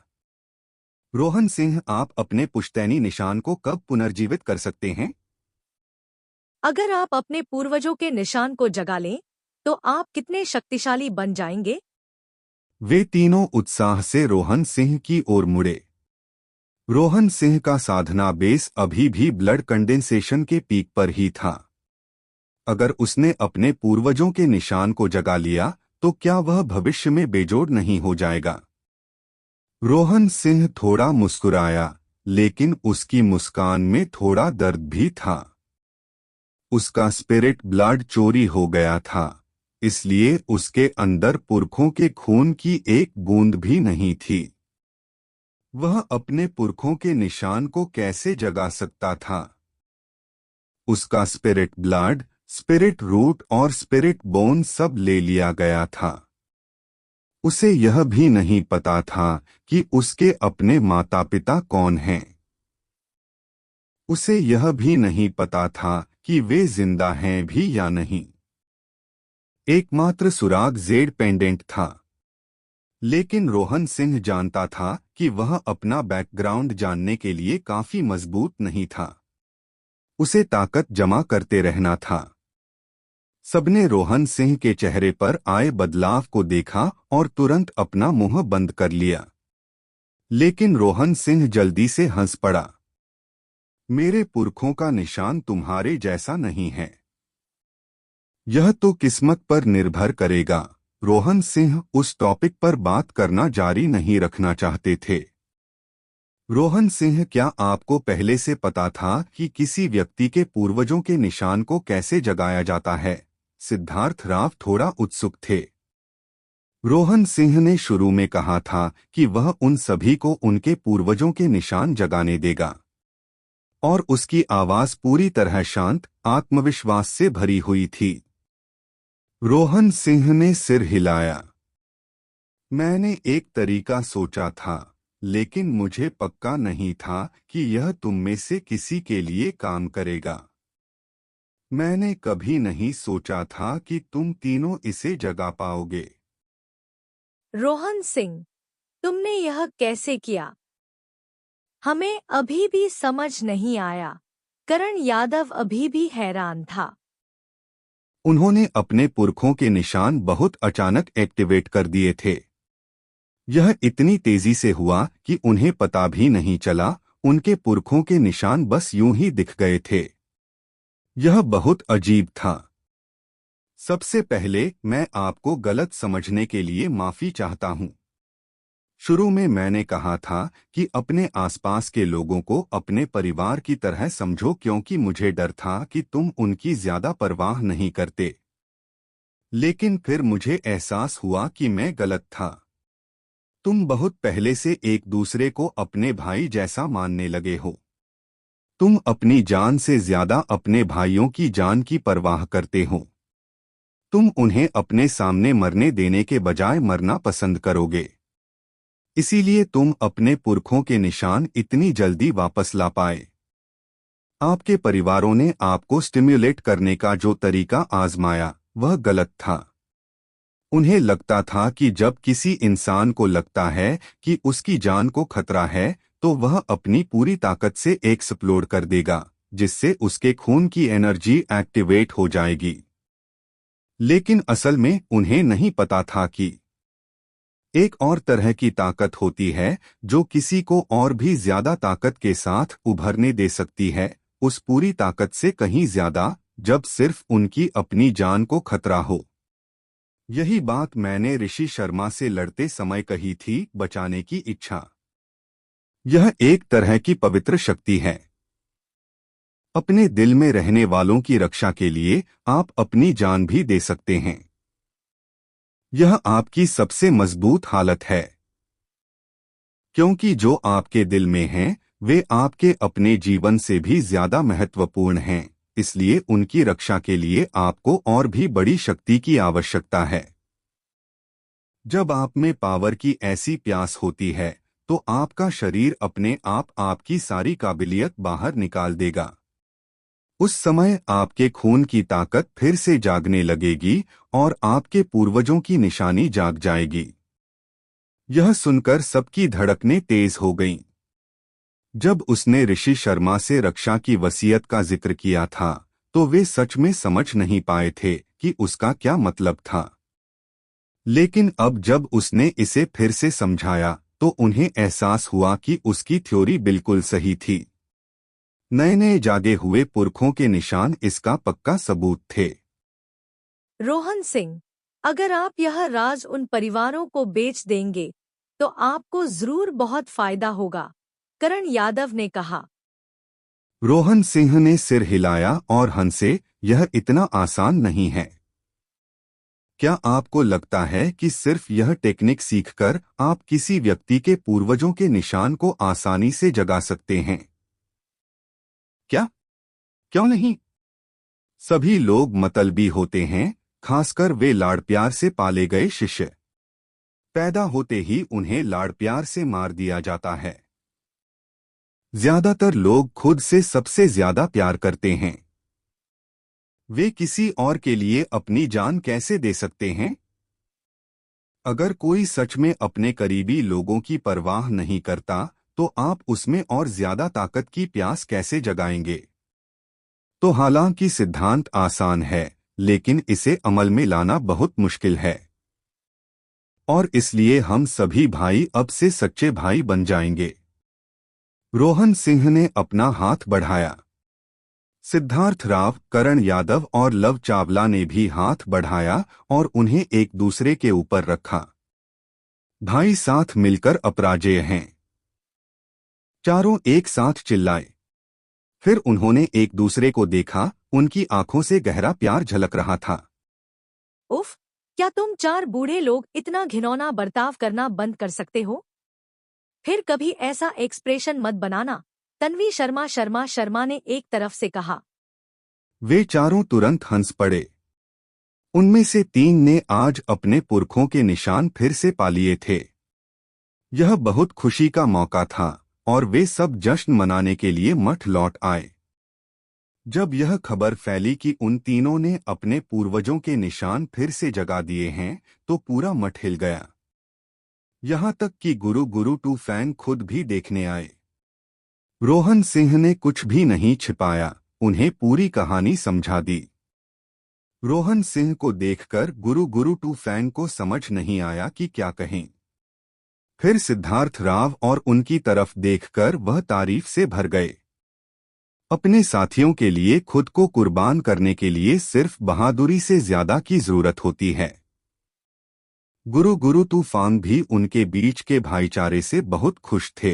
रोहन सिंह, आप अपने पुश्तैनी निशान को कब पुनर्जीवित कर सकते हैं? अगर आप अपने पूर्वजों के निशान को जगा लें, तो आप कितने शक्तिशाली बन जाएंगे? वे तीनों उत्साह से रोहन सिंह की ओर मुड़े। रोहन सिंह का साधना बेस अभी भी ब्लड कंडेंसेशन के पीक पर ही था। अगर उसने अपने पूर्वजों के निशान को जगा लिया तो क्या वह भविष्य में बेजोड़ नहीं हो जाएगा? रोहन सिंह थोड़ा मुस्कुराया, लेकिन उसकी मुस्कान में थोड़ा दर्द भी था। उसका स्पिरिट ब्लड चोरी हो गया था, इसलिए उसके अंदर पुरखों के खून की एक बूंद भी नहीं थी। वह अपने पुरखों के निशान को कैसे जगा सकता था? उसका स्पिरिट ब्लड, स्पिरिट रूट और स्पिरिट बोन सब ले लिया गया था। उसे यह भी नहीं पता था कि उसके अपने माता पिता कौन हैं। उसे यह भी नहीं पता था कि वे जिंदा हैं भी या नहीं। एकमात्र सुराग जेड पेंडेंट था। लेकिन रोहन सिंह जानता था कि वह अपना बैकग्राउंड जानने के लिए काफी मजबूत नहीं था। उसे ताकत जमा करते रहना था। सबने रोहन सिंह के चेहरे पर आए बदलाव को देखा और तुरंत अपना मुंह बंद कर लिया। लेकिन रोहन सिंह जल्दी से हंस पड़ा। मेरे पुरखों का निशान तुम्हारे जैसा नहीं है। यह तो किस्मत पर निर्भर करेगा। रोहन सिंह उस टॉपिक पर बात करना जारी नहीं रखना चाहते थे। रोहन सिंह, क्या आपको पहले से पता था कि किसी व्यक्ति के पूर्वजों के निशान को कैसे जगाया जाता है? सिद्धार्थ राव थोड़ा उत्सुक थे। रोहन सिंह ने शुरू में कहा था कि वह उन सभी को उनके पूर्वजों के निशान जगाने देगा, और उसकी आवाज पूरी तरह शांत, आत्मविश्वास से भरी हुई थी। रोहन सिंह ने सिर हिलाया। मैंने एक तरीका सोचा था, लेकिन मुझे पक्का नहीं था कि यह तुम में से किसी के लिए काम करेगा। मैंने कभी नहीं सोचा था कि तुम तीनों इसे जगा पाओगे। रोहन सिंह, तुमने यह कैसे किया? हमें अभी भी समझ नहीं आया। करण यादव अभी भी हैरान था। उन्होंने अपने पुरखों के निशान बहुत अचानक एक्टिवेट कर दिए थे। यह इतनी तेजी से हुआ कि उन्हें पता भी नहीं चला। उनके पुरखों के निशान बस यूं ही दिख गए थे। यह बहुत अजीब था। सबसे पहले मैं आपको गलत समझने के लिए माफी चाहता हूं। शुरू में मैंने कहा था कि अपने आसपास के लोगों को अपने परिवार की तरह समझो, क्योंकि मुझे डर था कि तुम उनकी ज्यादा परवाह नहीं करते। लेकिन फिर मुझे एहसास हुआ कि मैं गलत था। तुम बहुत पहले से एक दूसरे को अपने भाई जैसा मानने लगे हो। तुम अपनी जान से ज्यादा अपने भाइयों की जान की परवाह करते हो। तुम उन्हें अपने सामने मरने देने के बजाय मरना पसंद करोगे। इसीलिए तुम अपने पुरखों के निशान इतनी जल्दी वापस ला पाए। आपके परिवारों ने आपको स्टिम्युलेट करने का जो तरीका आजमाया वह गलत था। उन्हें लगता था कि जब किसी इंसान को लगता है कि उसकी जान को खतरा है तो वह अपनी पूरी ताकत से एक्सप्लोड कर देगा, जिससे उसके खून की एनर्जी एक्टिवेट हो जाएगी। लेकिन असल में उन्हें नहीं पता था कि एक और तरह की ताकत होती है जो किसी को और भी ज्यादा ताकत के साथ उभरने दे सकती है, उस पूरी ताकत से कहीं ज्यादा, जब सिर्फ उनकी अपनी जान को खतरा हो। यही बात मैंने ऋषि शर्मा से लड़ते समय कही थी, बचाने की इच्छा। यह एक तरह की पवित्र शक्ति है। अपने दिल में रहने वालों की रक्षा के लिए आप अपनी जान भी दे सकते हैं। यह आपकी सबसे मजबूत हालत है, क्योंकि जो आपके दिल में हैं, वे आपके अपने जीवन से भी ज्यादा महत्वपूर्ण हैं। इसलिए उनकी रक्षा के लिए आपको और भी बड़ी शक्ति की आवश्यकता है। जब आप में पावर की ऐसी प्यास होती है तो आपका शरीर अपने आप आपकी सारी काबिलियत बाहर निकाल देगा। उस समय आपके खून की ताकत फिर से जागने लगेगी और आपके पूर्वजों की निशानी जाग जाएगी। यह सुनकर सबकी धड़कनें तेज हो गईं। जब उसने ऋषि शर्मा से रक्षा की वसीयत का जिक्र किया था तो वे सच में समझ नहीं पाए थे कि उसका क्या मतलब था। लेकिन अब जब उसने इसे फिर से समझाया तो उन्हें एहसास हुआ कि उसकी थ्योरी बिल्कुल सही थी। नए नए जागे हुए पुरखों के निशान इसका पक्का सबूत थे। रोहन सिंह, अगर आप यह राज उन परिवारों को बेच देंगे तो आपको जरूर बहुत फायदा होगा, करण यादव ने कहा। रोहन सिंह ने सिर हिलाया और हंसे, यह इतना आसान नहीं है। क्या आपको लगता है कि सिर्फ यह टेक्निक सीखकर आप किसी व्यक्ति के पूर्वजों के निशान को आसानी से जगा सकते हैं? क्या? क्यों नहीं? सभी लोग मतलबी होते हैं, खासकर वे लाड़ प्यार से पाले गए शिष्य। पैदा होते ही उन्हें लाड़ प्यार से मार दिया जाता है। ज्यादातर लोग खुद से सबसे ज्यादा प्यार करते हैं। वे किसी और के लिए अपनी जान कैसे दे सकते हैं? अगर कोई सच में अपने करीबी लोगों की परवाह नहीं करता तो आप उसमें और ज्यादा ताकत की प्यास कैसे जगाएंगे? तो हालांकि सिद्धांत आसान है, लेकिन इसे अमल में लाना बहुत मुश्किल है। और इसलिए हम सभी भाई अब से सच्चे भाई बन जाएंगे। रोहन सिंह ने अपना हाथ बढ़ाया। सिद्धार्थ राव, करण यादव और लव चावला ने भी हाथ बढ़ाया और उन्हें एक दूसरे के ऊपर रखा। भाई साथ मिलकर अपराजेय हैं। चारों एक साथ चिल्लाए। फिर उन्होंने एक दूसरे को देखा, उनकी आंखों से गहरा प्यार झलक रहा था। उफ, क्या तुम चार बूढ़े लोग इतना घिनौना बर्ताव करना बंद कर सकते हो? फिर कभी ऐसा एक्सप्रेशन मत बनाना, तन्वी शर्मा ने एक तरफ से कहा। वे चारों तुरंत हंस पड़े। उनमें से तीन ने आज अपने पुरखों के निशान फिर से पा लिए थे। यह बहुत खुशी का मौका था और वे सब जश्न मनाने के लिए मठ लौट आए। जब यह खबर फैली कि उन तीनों ने अपने पूर्वजों के निशान फिर से जगा दिए हैं तो पूरा मठ हिल गया। यहाँ तक कि गुरु टू फैन खुद भी देखने आए। रोहन सिंह ने कुछ भी नहीं छिपाया, उन्हें पूरी कहानी समझा दी। रोहन सिंह को देखकर गुरु टू फैन को समझ नहीं आया कि क्या कहें। फिर सिद्धार्थ राव और उनकी तरफ देखकर वह तारीफ से भर गए। अपने साथियों के लिए खुद को कुर्बान करने के लिए सिर्फ बहादुरी से ज्यादा की जरूरत होती है। गुरु तूफान भी उनके बीच के भाईचारे से बहुत खुश थे।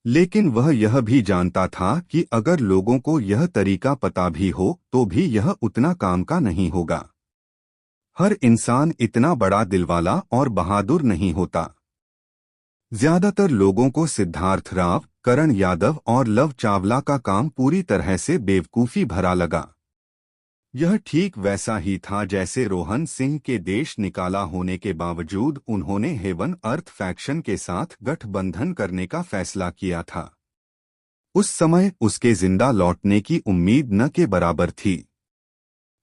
लेकिन वह यह भी जानता था कि अगर लोगों को यह तरीका पता भी हो तो भी यह उतना काम का नहीं होगा। हर इंसान इतना बड़ा दिलवाला और बहादुर नहीं होता। ज्यादातर लोगों को सिद्धार्थ राव, करण यादव और लव चावला का काम पूरी तरह से बेवकूफी भरा लगा। यह ठीक वैसा ही था जैसे रोहन सिंह के देश निकाला होने के बावजूद उन्होंने हेवन अर्थ फैक्शन के साथ गठबंधन करने का फैसला किया था। उस समय उसके जिंदा लौटने की उम्मीद न के बराबर थी,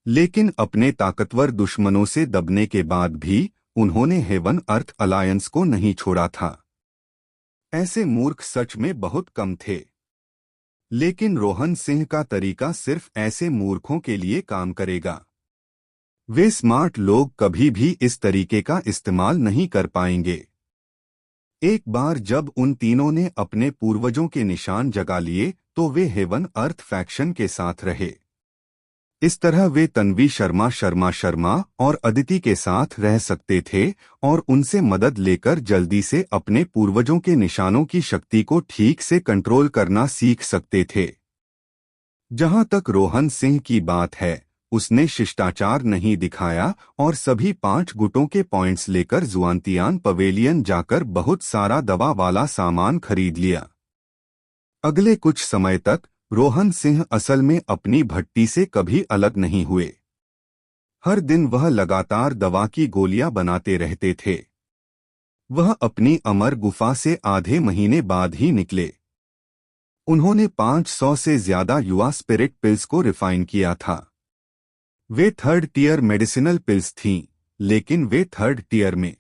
लेकिन अपने ताकतवर दुश्मनों से दबने के बाद भी उन्होंने हेवन अर्थ अलायंस को नहीं छोड़ा था। ऐसे मूर्ख सच में बहुत कम थे, लेकिन रोहन सिंह का तरीका सिर्फ ऐसे मूर्खों के लिए काम करेगा। वे स्मार्ट लोग कभी भी इस तरीके का इस्तेमाल नहीं कर पाएंगे। एक बार जब उन तीनों ने अपने पूर्वजों के निशान जगा लिए तो वे हेवन अर्थ फैक्शन के साथ रहे। इस तरह वे तन्वी शर्मा और अदिति के साथ रह सकते थे और उनसे मदद लेकर जल्दी से अपने पूर्वजों के निशानों की शक्ति को ठीक से कंट्रोल करना सीख सकते थे। जहां तक रोहन सिंह की बात है, उसने शिष्टाचार नहीं दिखाया और सभी 5 गुटों के पॉइंट्स लेकर जुआंतियान पवेलियन जाकर बहुत सारा दवा वाला सामान खरीद लिया। अगले कुछ समय तक रोहन सिंह असल में अपनी भट्टी से कभी अलग नहीं हुए। हर दिन वह लगातार दवा की गोलियां बनाते रहते थे। वह अपनी अमर गुफा से आधे महीने बाद ही निकले। उन्होंने 500 से ज्यादा युवा स्पिरिट पिल्स को रिफाइन किया था। वे 3rd टियर मेडिसिनल पिल्स थीं, लेकिन वे 3rd टियर में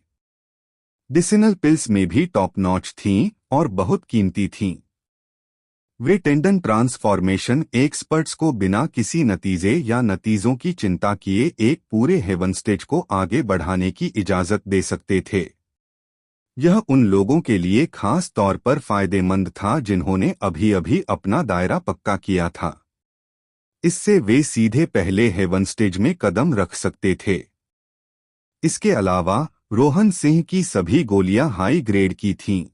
डिसिनल पिल्स में भी टॉप नॉच थीं और बहुत कीमती थीं। वे टेंडन ट्रांसफॉर्मेशन एक्सपर्ट्स को बिना किसी नतीजे या नतीजों की चिंता किए एक पूरे हेवन स्टेज को आगे बढ़ाने की इजाजत दे सकते थे। यह उन लोगों के लिए खास तौर पर फायदेमंद था जिन्होंने अभी अभी अपना दायरा पक्का किया था। इससे वे सीधे पहले हेवन स्टेज में कदम रख सकते थे। इसके अलावा रोहन सिंह की सभी गोलियां हाई ग्रेड की थीं।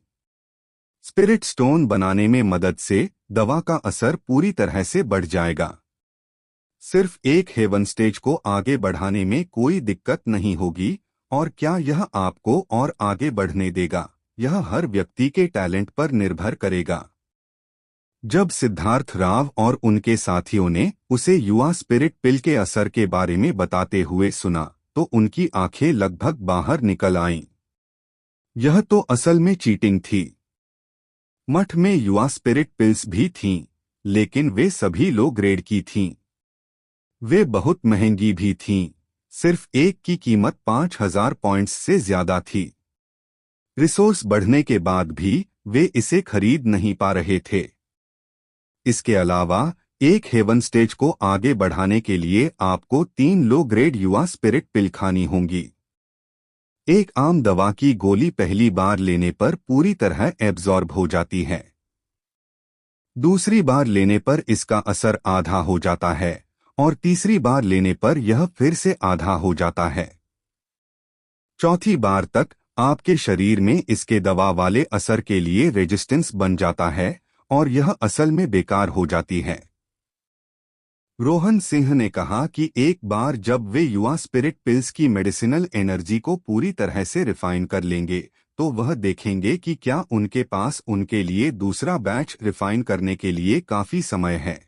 स्पिरिट स्टोन बनाने में मदद से दवा का असर पूरी तरह से बढ़ जाएगा। सिर्फ एक हेवन स्टेज को आगे बढ़ाने में कोई दिक्कत नहीं होगी, और क्या यह आपको और आगे बढ़ने देगा, यह हर व्यक्ति के टैलेंट पर निर्भर करेगा। जब सिद्धार्थ राव और उनके साथियों ने उसे युवा स्पिरिट पिल के असर के बारे में बताते हुए सुना तो उनकी आंखें लगभग बाहर निकल आईं। यह तो असल में चीटिंग थी। मठ में युवा स्पिरिट पिल्स भी थीं, लेकिन वे सभी लो ग्रेड की थीं। वे बहुत महंगी भी थीं, सिर्फ एक की कीमत 5000 पॉइंट्स से ज्यादा थी। रिसोर्स बढ़ने के बाद भी वे इसे खरीद नहीं पा रहे थे। इसके अलावा एक हेवन स्टेज को आगे बढ़ाने के लिए आपको 3 लो ग्रेड युवा स्पिरिट पिल खानी होंगी। एक आम दवा की गोली पहली बार लेने पर पूरी तरह एब्जॉर्ब हो जाती है। दूसरी बार लेने पर इसका असर आधा हो जाता है और तीसरी बार लेने पर यह फिर से आधा हो जाता है। चौथी बार तक आपके शरीर में इसके दवा वाले असर के लिए रेजिस्टेंस बन जाता है और यह असल में बेकार हो जाती है। रोहन सिंह ने कहा कि एक बार जब वे युवा स्पिरिट पिल्स की मेडिसिनल एनर्जी को पूरी तरह से रिफाइन कर लेंगे तो वह देखेंगे कि क्या उनके पास उनके लिए दूसरा बैच रिफाइन करने के लिए काफी समय है।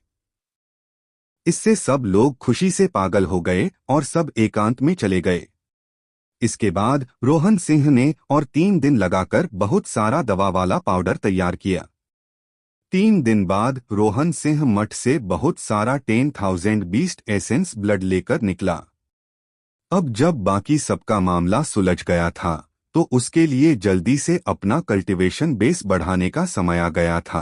इससे सब लोग खुशी से पागल हो गए और सब एकांत में चले गए। इसके बाद रोहन सिंह ने और 3 दिन लगाकर बहुत सारा दवा वाला पाउडर तैयार किया। 3 दिन बाद रोहन सिंह मठ से बहुत सारा 10,000 बीस्ट एसेंस ब्लड लेकर निकला। अब जब बाकी सबका मामला सुलझ गया था तो उसके लिए जल्दी से अपना कल्टीवेशन बेस बढ़ाने का समय आ गया था।